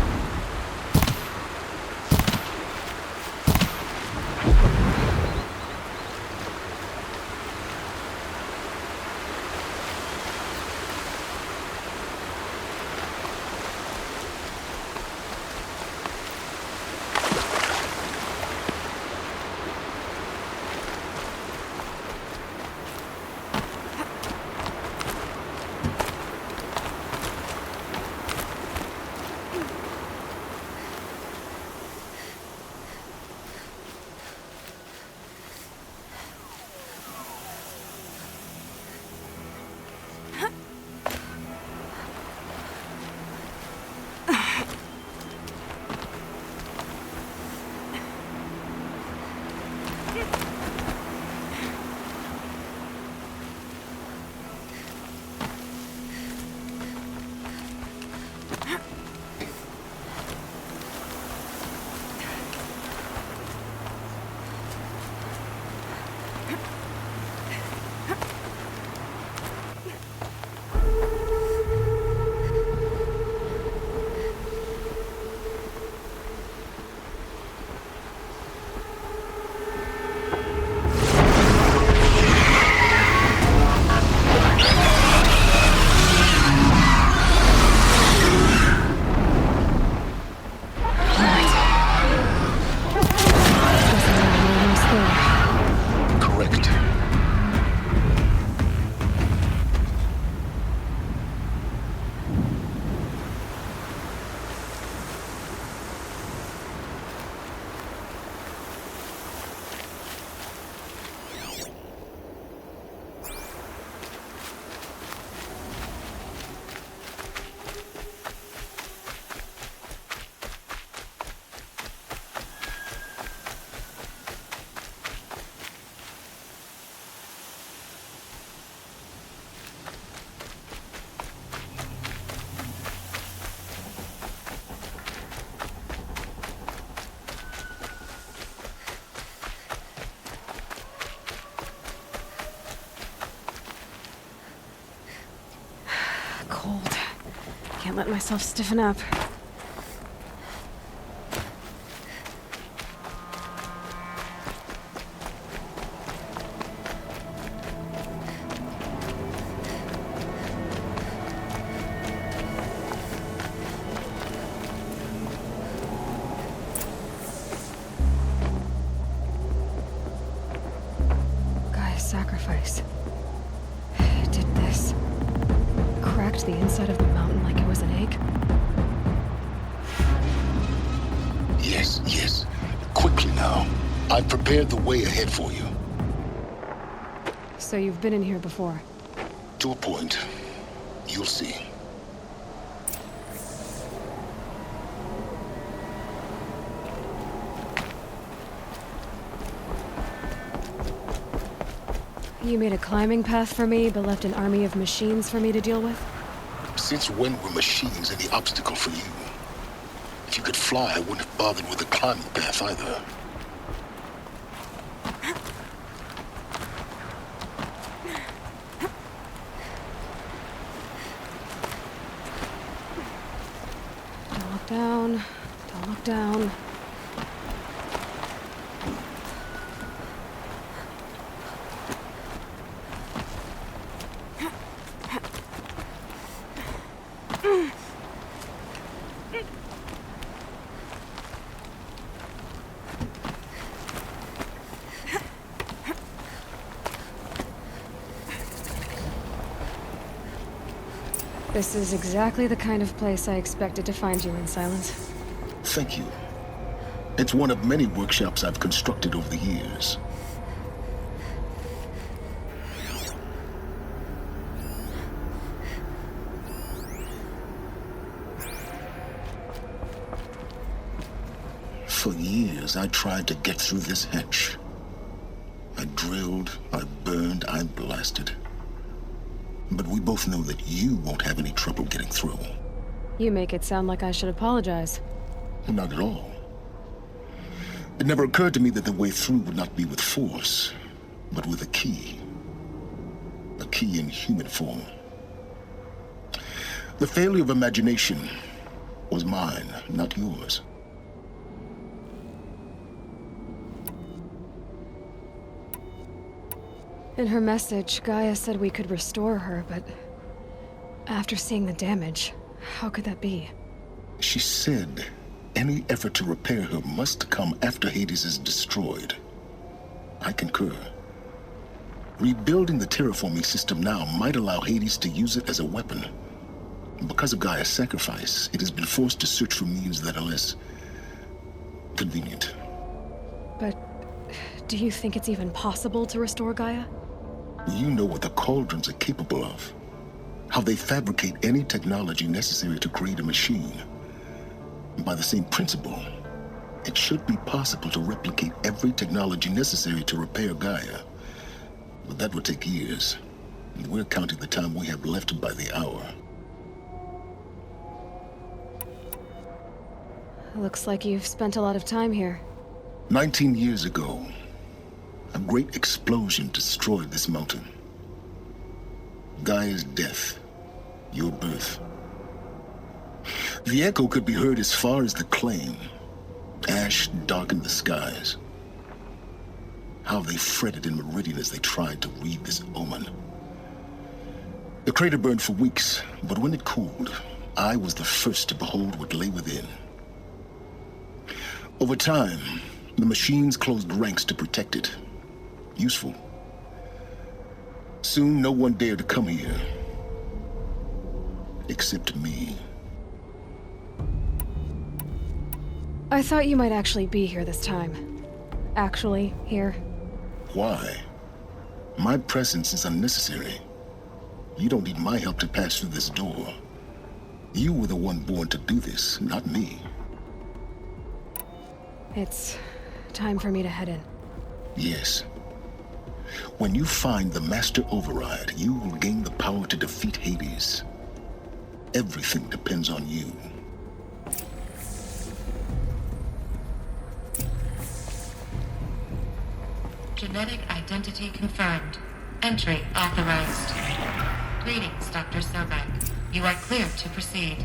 Can't let myself stiffen up. Sacrifice. It did this. Cracked the inside of the mountain like it was an egg. Yes, yes. Quickly now. I've prepared the way ahead for you. So you've been in here before? To a point. You'll see. You made a climbing path for me, but left an army of machines for me to deal with? Since when were machines any obstacle for you? If you could fly, I wouldn't have bothered with a climbing path either. Don't look down. Don't look down. This is exactly the kind of place I expected to find you in, Silence. Thank you. It's one of many workshops I've constructed over the years. For years, I tried to get through this hatch. I drilled, I burned, I blasted. But we both know that you won't have any trouble getting through. You make it sound like I should apologize. Not at all. It never occurred to me that the way through would not be with force, but with a key. A key in human form. The failure of imagination was mine, not yours. In her message, Gaia said we could restore her, but after seeing the damage, how could that be? She said any effort to repair her must come after Hades is destroyed. I concur. Rebuilding the terraforming system now might allow Hades to use it as a weapon. Because of Gaia's sacrifice, it has been forced to search for means that are less convenient. But do you think it's even possible to restore Gaia? You know what the cauldrons are capable of. How they fabricate any technology necessary to create a machine. By the same principle, it should be possible to replicate every technology necessary to repair Gaia. But that would take years. And we're counting the time we have left by the hour. Looks like you've spent a lot of time here. 19 years ago, a great explosion destroyed this mountain. Gaia's death, your birth. The echo could be heard as far as the claim. Ash darkened the skies. How they fretted in Meridian as they tried to read this omen. The crater burned for weeks, but when it cooled, I was the first to behold what lay within. Over time, the machines closed ranks to protect it. Useful. Soon, no one dared to come here. Except me. I thought you might actually be here this time. Actually, here. Why? My presence is unnecessary. You don't need my help to pass through this door. You were the one born to do this, not me. It's time for me to head in. Yes. When you find the Master Override, you will gain the power to defeat Hades. Everything depends on you. Genetic identity confirmed. Entry authorized. Greetings, Dr. Sobek. You are cleared to proceed.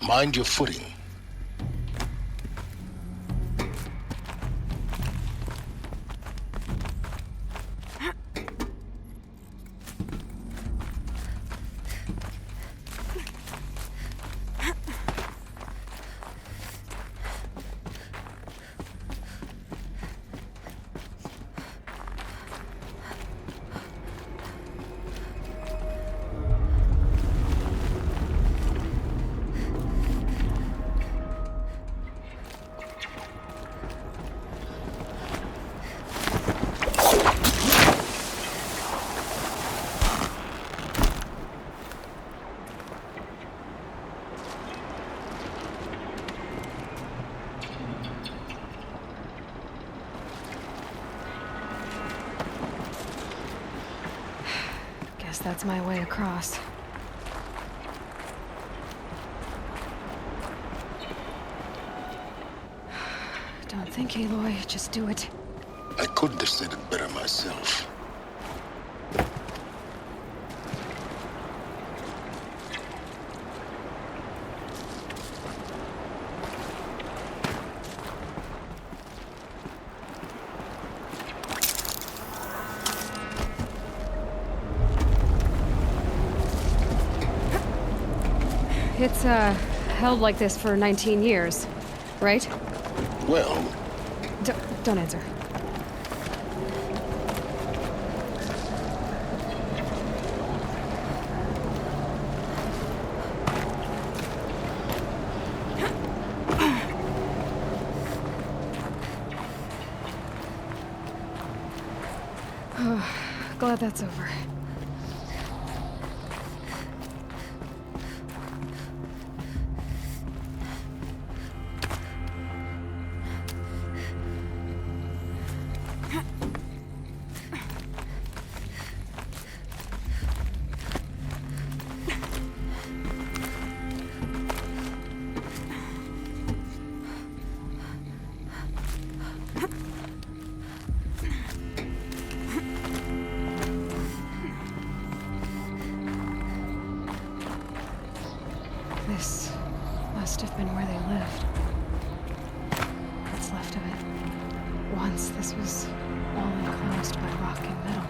Mind your footing. That's my way across. Don't think, Aloy. Just do it. I couldn't have said it better myself. It's, held like this for 19 years, right? Well... Don't answer. Glad that's over. This must have been where they lived. What's left of it. Once this was all enclosed by rock and metal.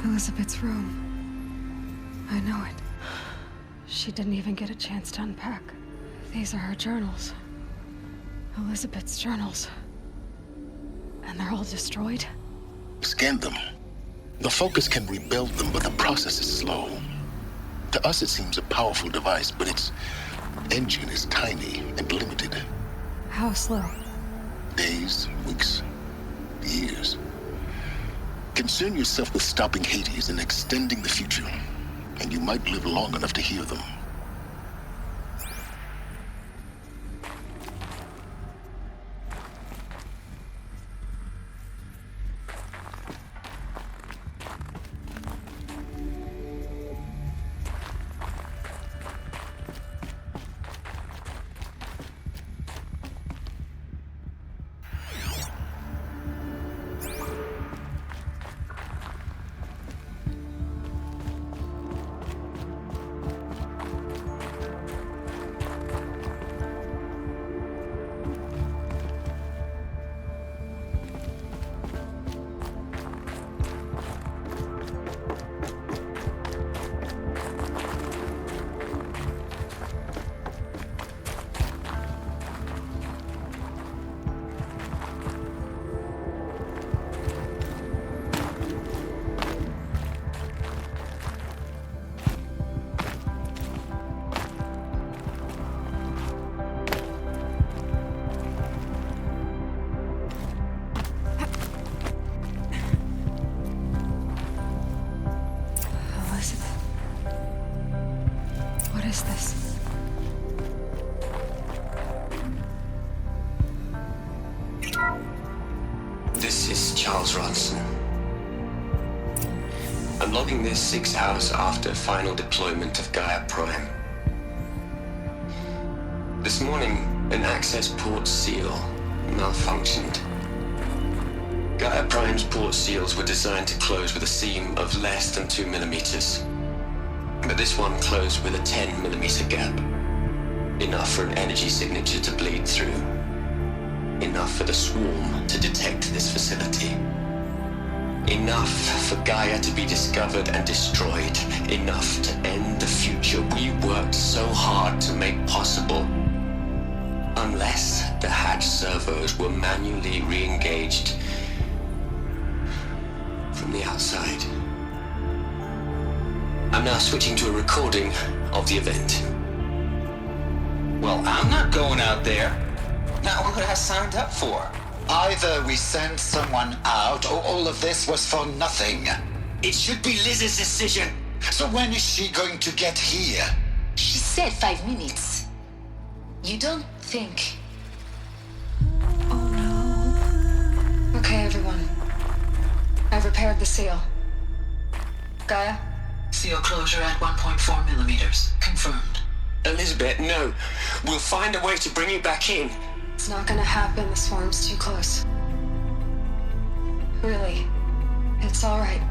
Elizabeth's room. I know it. She didn't even get a chance to unpack. These are her journals. Elizabeth's journals. And they're all destroyed? Scan them. The Focus can rebuild them, but the process is slow. To us it seems a powerful device, but its engine is tiny and limited. How slow? Days, weeks, years. Concern yourself with stopping Hades and extending the future, and you might live long enough to hear them. This is Charles Ronson. I'm logging this 6 hours after final deployment of Gaia Prime. This morning, an access port seal malfunctioned. Gaia Prime's port seals were designed to close with a seam of less than 2 millimeters. But this one closed with a 10 millimeter gap. Enough for an energy signature to bleed through. Enough for the swarm to detect this facility. Enough for Gaia to be discovered and destroyed. Enough to end the future we worked so hard to make possible. Unless the hatch servos were manually re-engaged from the outside. I'm now switching to a recording of the event. Well, I'm not going out there. Not what I signed up for. Either we send someone out, or all of this was for nothing. It should be Liz's decision. So when is she going to get here? She said 5 minutes. You don't think... Okay, everyone. I've repaired the seal. Gaia? Seal closure at 1.4 millimeters. Confirmed. Elizabeth, no. We'll find a way to bring you back in. It's not gonna happen. The swarm's too close. Really. It's alright.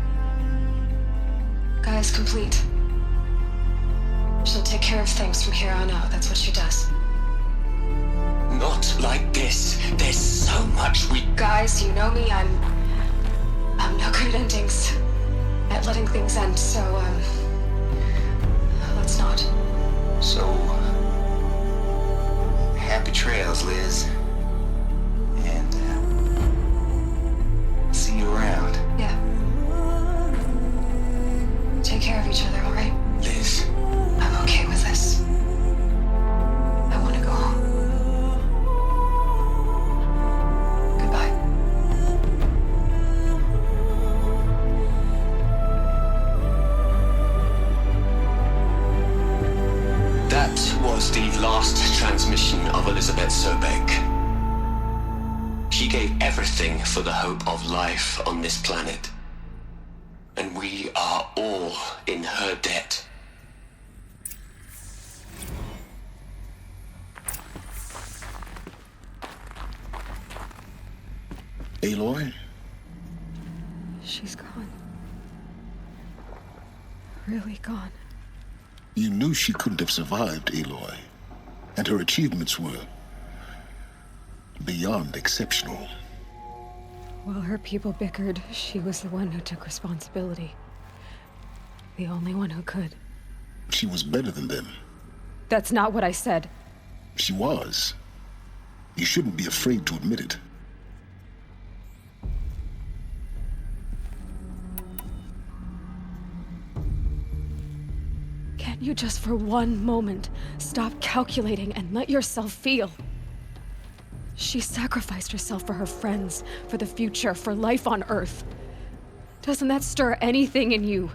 Gaia's complete. She'll take care of things from here on out. That's what she does. Not like this. There's so much we... Guys, you know me. I'm no good at endings. At letting things end, so, let's not. So, happy trails, Liz. And, see you around. Yeah. Take care of each other, all right? Liz. I'm okay with this. I want to go home. Goodbye. That was the last transmission of Elizabeth Sobek. She gave everything for the hope of life on this planet. And we are all in her debt. Aloy? She's gone. Really gone. You knew she couldn't have survived, Aloy. And her achievements were beyond exceptional. While her people bickered, she was the one who took responsibility. The only one who could. She was better than them. That's not what I said. She was. You shouldn't be afraid to admit it. Can't you just for one moment stop calculating and let yourself feel? She sacrificed herself for her friends, for the future, for life on Earth. Doesn't that stir anything in you?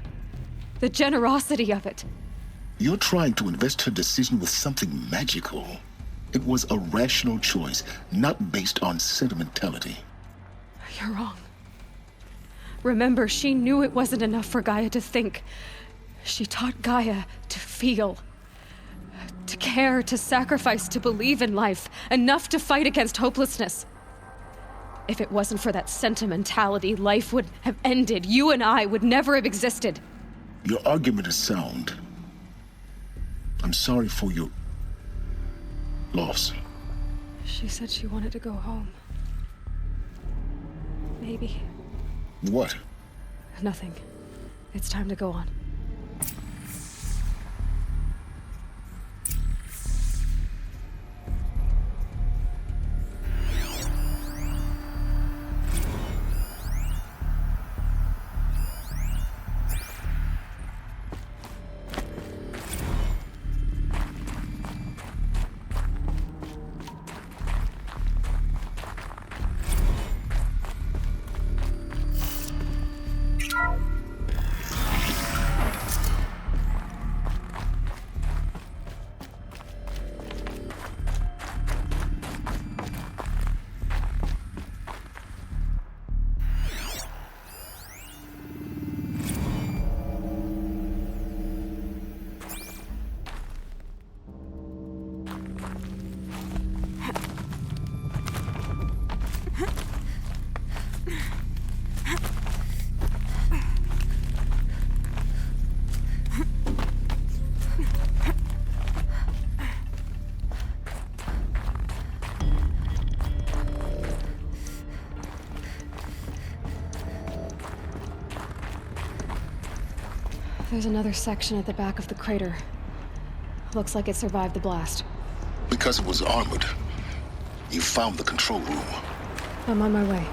The generosity of it. You're trying to invest her decision with something magical. It was a rational choice, not based on sentimentality. You're wrong. Remember, she knew it wasn't enough for Gaia to think. She taught Gaia to feel. To care, to sacrifice, to believe in life. Enough to fight against hopelessness. If it wasn't for that sentimentality, life would have ended. You and I would never have existed. Your argument is sound. I'm sorry for your loss. She said she wanted to go home. Maybe. What? Nothing. It's time to go on. There's another section at the back of the crater. Looks like it survived the blast. Because it was armored. You found the control room. I'm on my way.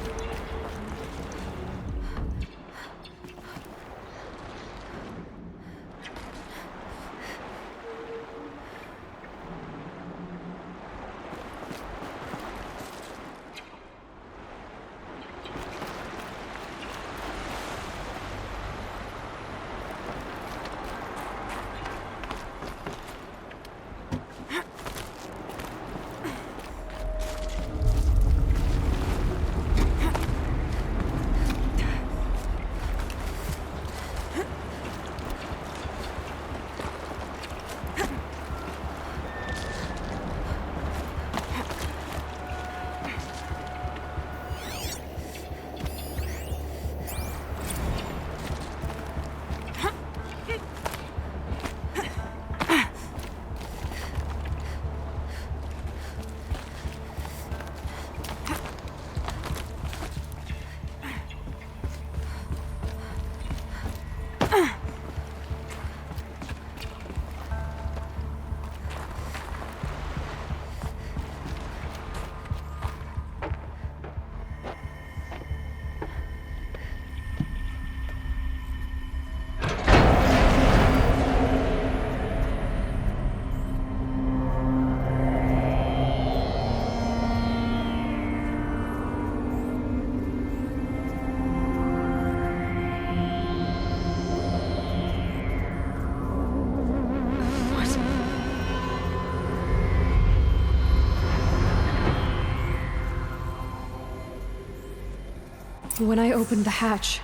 When I opened the hatch,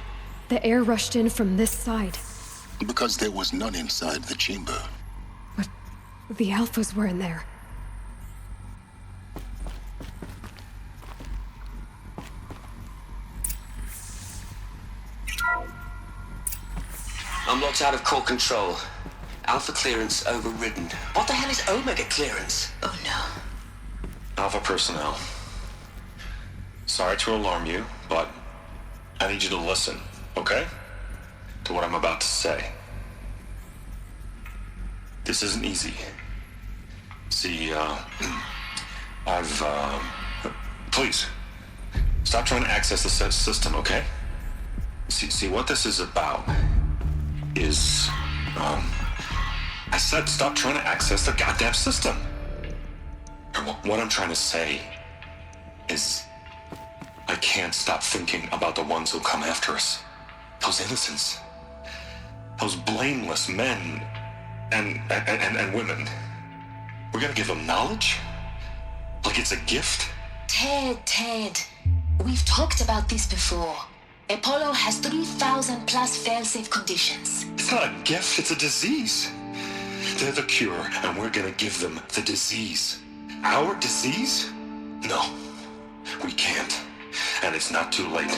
the air rushed in from this side. Because there was none inside the chamber. But the alphas were in there. I'm locked out of core control. Alpha clearance overridden. What the hell is Omega clearance? Oh no. Alpha personnel. Sorry to alarm you, but I need you to listen, okay? To what I'm about to say. This isn't easy. See, please, stop trying to access the system, okay? See, what this is about is, I said stop trying to access the goddamn system. What I'm trying to say is, I can't stop thinking about the ones who come after us. Those innocents. Those blameless men and women. We're gonna give them knowledge? Like it's a gift? Ted. We've talked about this before. Apollo has 3,000 plus fail-safe conditions. It's not a gift, it's a disease. They're the cure, and we're gonna give them the disease. Our disease? No, we can't. And it's not too late.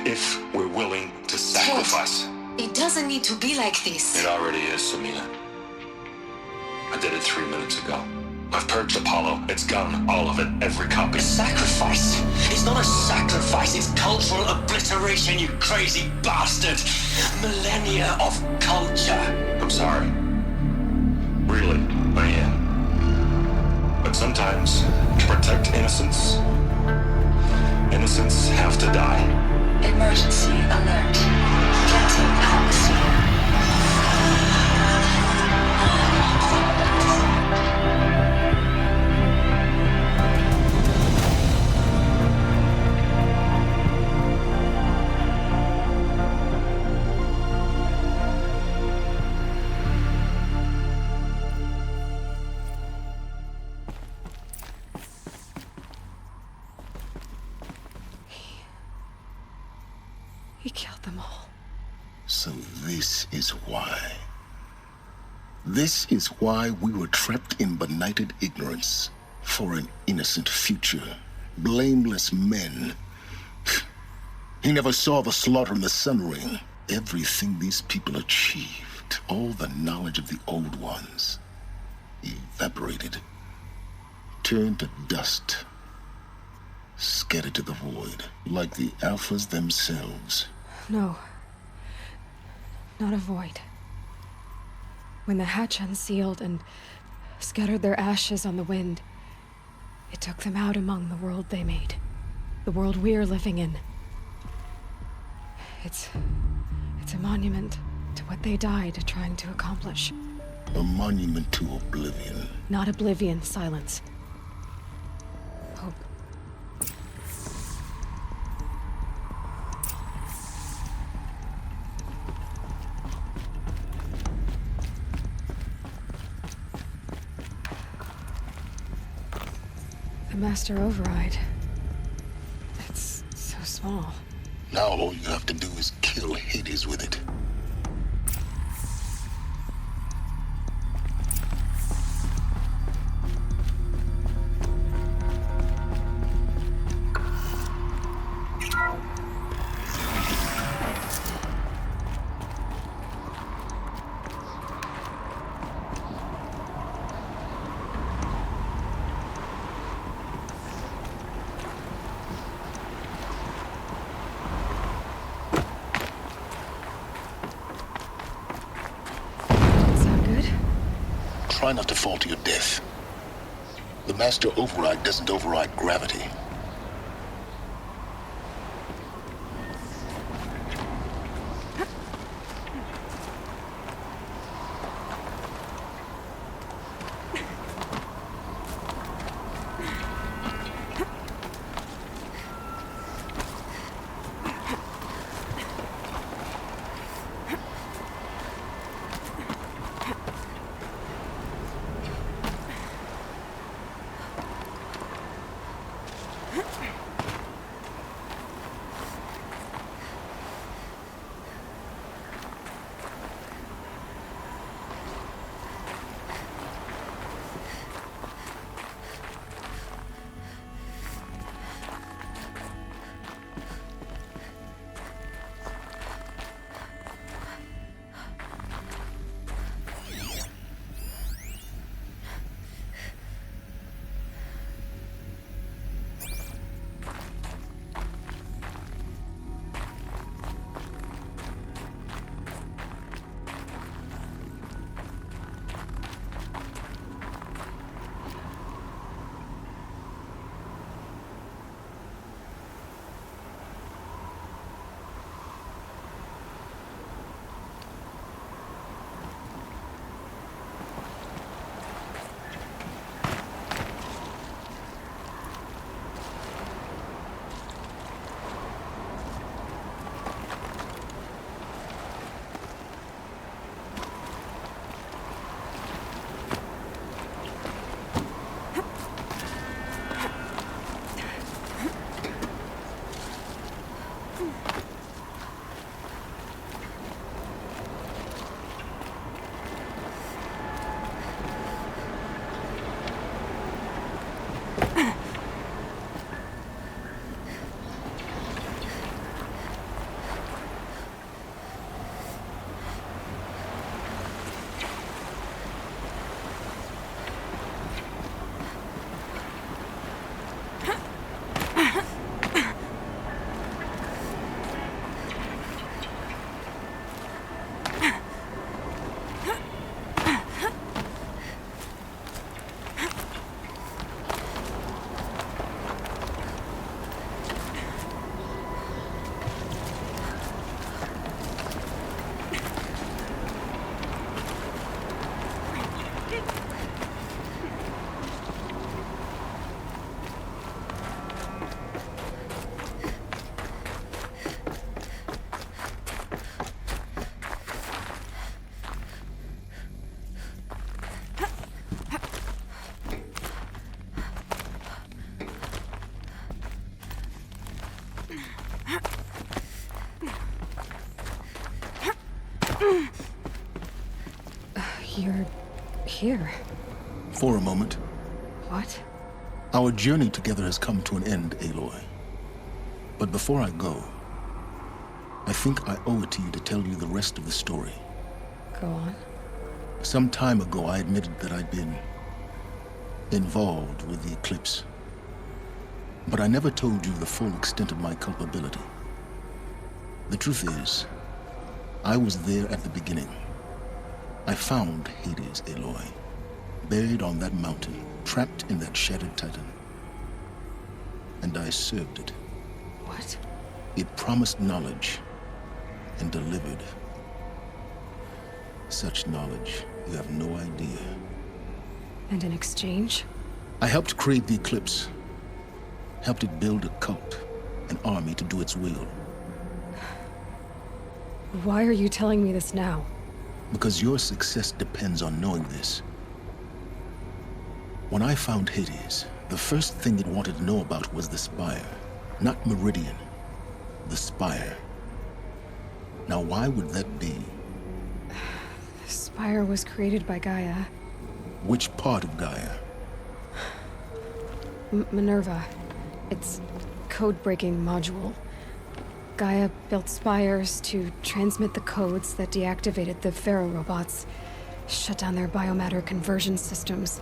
If we're willing to sacrifice. Ted, it doesn't need to be like this. It already is, Samina. I did it 3 minutes ago. I've purged Apollo. It's gone. All of it. Every copy. A sacrifice? It's not a sacrifice. It's cultural obliteration, you crazy bastard. Millennia of culture. I'm sorry. Really, I am. But sometimes, to protect innocence, innocents have to die. Emergency alert. Getting atmosphere. He killed them all. So this is why. This is why we were trapped in benighted ignorance for an innocent future. Blameless men. He never saw the slaughter in the Sun Ring. Everything these people achieved, all the knowledge of the Old Ones, evaporated, turned to dust, scattered to the void, like the Alphas themselves. No. Not a void. When the hatch unsealed and scattered their ashes on the wind, it took them out among the world they made. The world we're living in. It's a monument to what they died trying to accomplish. A monument to oblivion. Not oblivion, silence. Hope. The Master Override. It's so small. Now all you have to do is kill Hades with it. Try not to fall to your death. The Master Override doesn't override gravity. You're here. For a moment. What? Our journey together has come to an end, Aloy. But before I go, I think I owe it to you to tell you the rest of the story. Go on. Some time ago, I admitted that I'd been involved with the eclipse. But I never told you the full extent of my culpability. The truth is, I was there at the beginning. I found Hades, Aloy, buried on that mountain, trapped in that shattered titan. And I served it. What? It promised knowledge and delivered. Such knowledge, you have no idea. And in exchange? I helped create the eclipse. Helped it build a cult, an army to do its will. Why are you telling me this now? Because your success depends on knowing this. When I found Hades, the first thing it wanted to know about was the Spire. Not Meridian. The Spire. Now why would that be? The Spire was created by Gaia. Which part of Gaia? Minerva. Its code-breaking module. Gaia built spires to transmit the codes that deactivated the Pharaoh robots, shut down their biomatter conversion systems.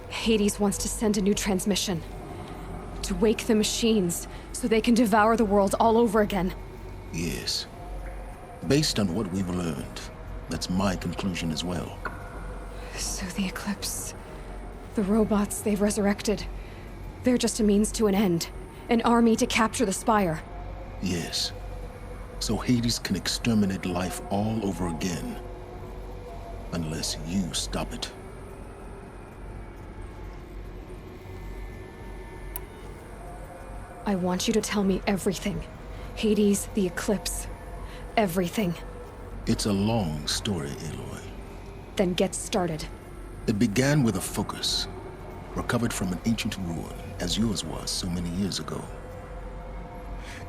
Hades wants to send a new transmission. To wake the machines, so they can devour the world all over again. Yes. Based on what we've learned, that's my conclusion as well. So the Eclipse... the robots they've resurrected... they're just a means to an end. An army to capture the Spire. Yes. So Hades can exterminate life all over again. Unless you stop it. I want you to tell me everything. Hades, the Eclipse. Everything. It's a long story, Aloy. Then get started. It began with a focus. Recovered from an ancient ruin, as yours was so many years ago.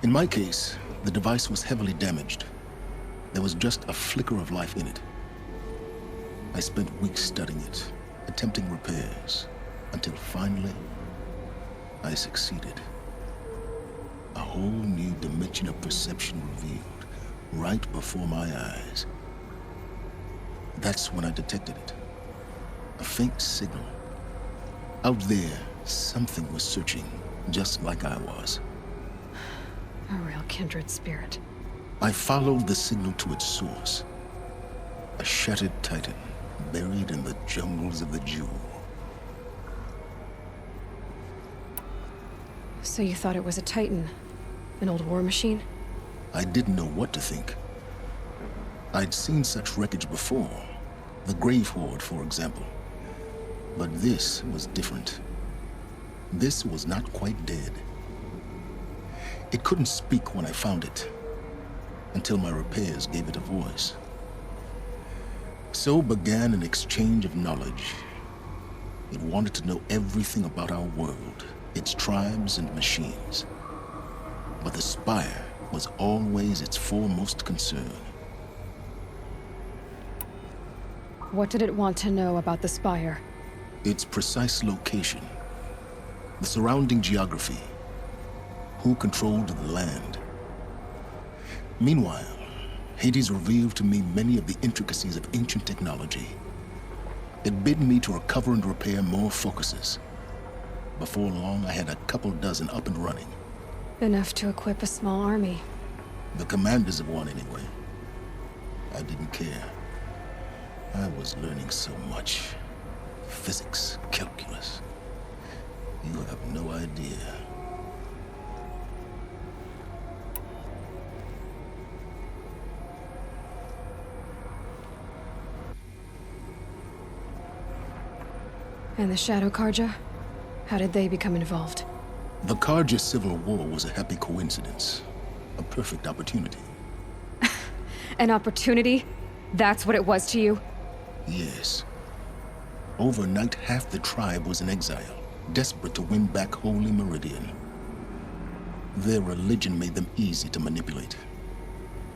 In my case, the device was heavily damaged. There was just a flicker of life in it. I spent weeks studying it, attempting repairs, until finally, I succeeded. A whole new dimension of perception revealed, right before my eyes. That's when I detected it. A faint signal. Out there, something was searching, just like I was. A real kindred spirit. I followed the signal to its source. A shattered titan, buried in the jungles of the Jewel. So you thought it was a titan? An old war machine? I didn't know what to think. I'd seen such wreckage before. The Grave Horde, for example. But this was different. This was not quite dead. It couldn't speak when I found it, until my repairs gave it a voice. So began an exchange of knowledge. It wanted to know everything about our world, its tribes and machines. But the Spire was always its foremost concern. What did it want to know about the Spire? Its precise location, the surrounding geography, who controlled the land. Meanwhile, Hades revealed to me many of the intricacies of ancient technology. It bid me to recover and repair more focuses. Before long, I had a couple dozen up and running. Enough to equip a small army. The commanders of one, anyway. I didn't care. I was learning so much. Physics, calculus. You have no idea. And the Shadow Karja? How did they become involved? The Karja Civil War was a happy coincidence. A perfect opportunity. An opportunity? That's what it was to you? Yes. Overnight, half the tribe was in exile, desperate to win back Holy Meridian. Their religion made them easy to manipulate.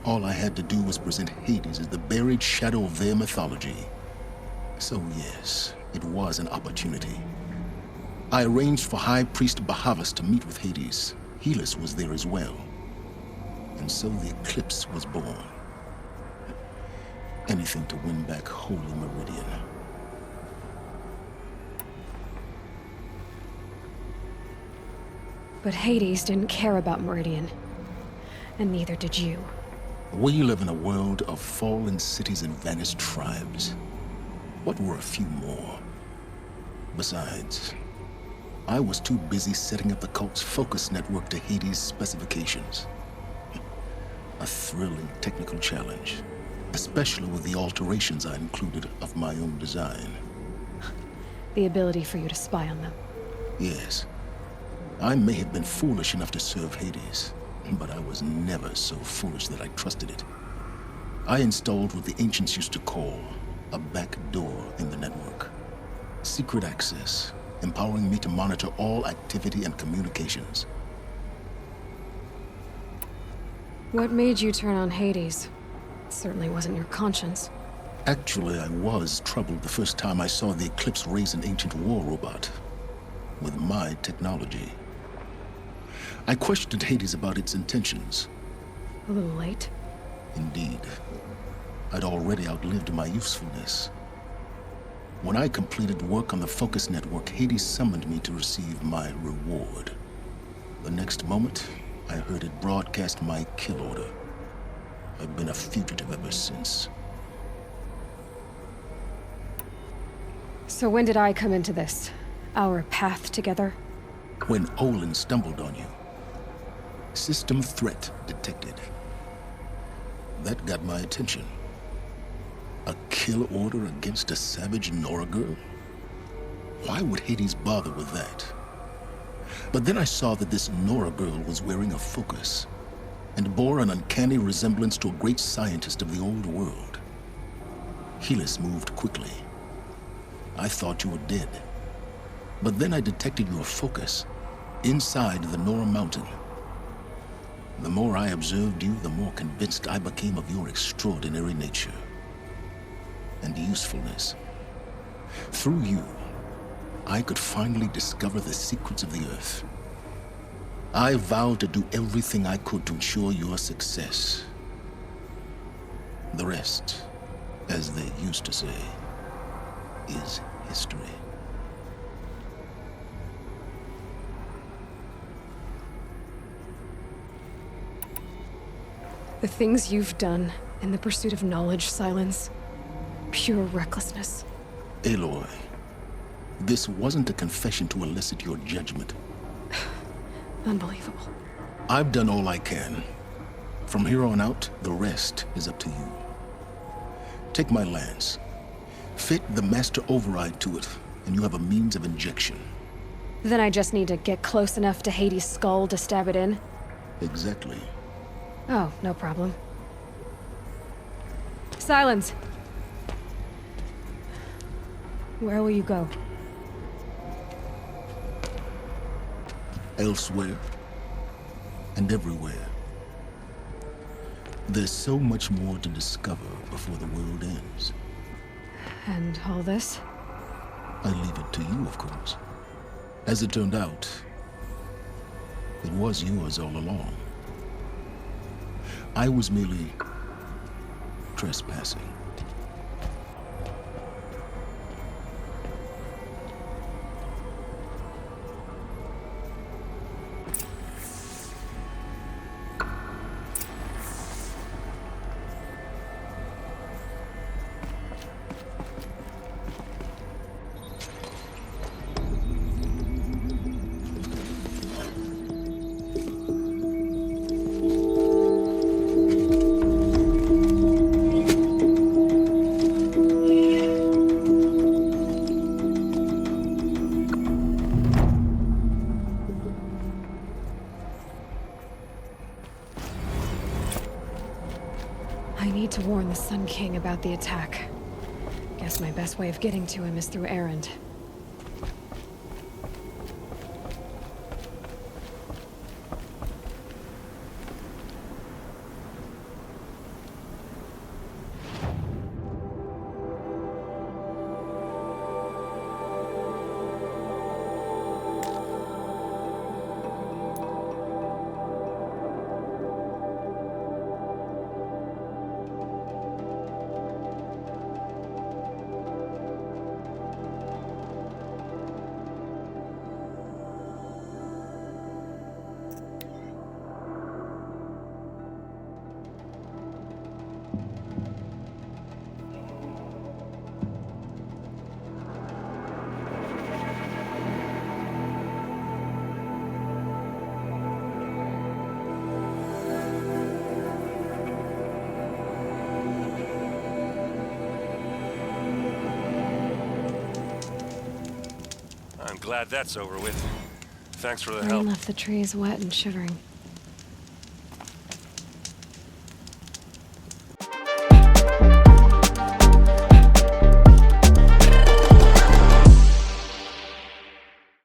All I had to do was present Hades as the buried shadow of their mythology. So yes, it was an opportunity. I arranged for High Priest Bahavas to meet with Hades. Helis was there as well. And so the eclipse was born. Anything to win back Holy Meridian. But Hades didn't care about Meridian. And neither did you. We live in a world of fallen cities and vanished tribes. What were a few more? Besides, I was too busy setting up the cult's focus network to Hades' specifications. A thrilling technical challenge, especially with the alterations I included of my own design. The ability for you to spy on them. Yes. I may have been foolish enough to serve Hades, but I was never so foolish that I trusted it. I installed what the ancients used to call a back door in the network. Secret access, empowering me to monitor all activity and communications. What made you turn on Hades? It certainly wasn't your conscience. Actually, I was troubled the first time I saw the Eclipse raise an ancient war robot with my technology. I questioned Hades about its intentions. A little late. Indeed. I'd already outlived my usefulness. When I completed work on the Focus Network, Hades summoned me to receive my reward. The next moment, I heard it broadcast my kill order. I've been a fugitive ever since. So when did I come into this? Our path together? When Olin stumbled on you. System threat detected. That got my attention. A kill order against a savage Nora girl? Why would Hades bother with that? But then I saw that this Nora girl was wearing a focus and bore an uncanny resemblance to a great scientist of the old world. Helis moved quickly. I thought you were dead. But then I detected your focus inside the Nora mountain. The more I observed you, the more convinced I became of your extraordinary nature and usefulness. Through you, I could finally discover the secrets of the Earth. I vowed to do everything I could to ensure your success. The rest, as they used to say, is history. The things you've done in the pursuit of knowledge, Silence. Pure recklessness. Aloy, this wasn't a confession to elicit your judgment. Unbelievable. I've done all I can. From here on out, the rest is up to you. Take my lance. Fit the master override to it, and you have a means of injection. Then I just need to get close enough to Hades' skull to stab it in? Exactly. Oh, no problem. Silence! Where will you go? Elsewhere. And everywhere. There's so much more to discover before the world ends. And all this? I leave it to you, of course. As it turned out, it was yours all along. I was merely trespassing. I need to warn the Sun King about the attack. Guess my best way of getting to him is through Erend. Glad that's over with. Thanks for the Rain help. left the trees wet and shivering.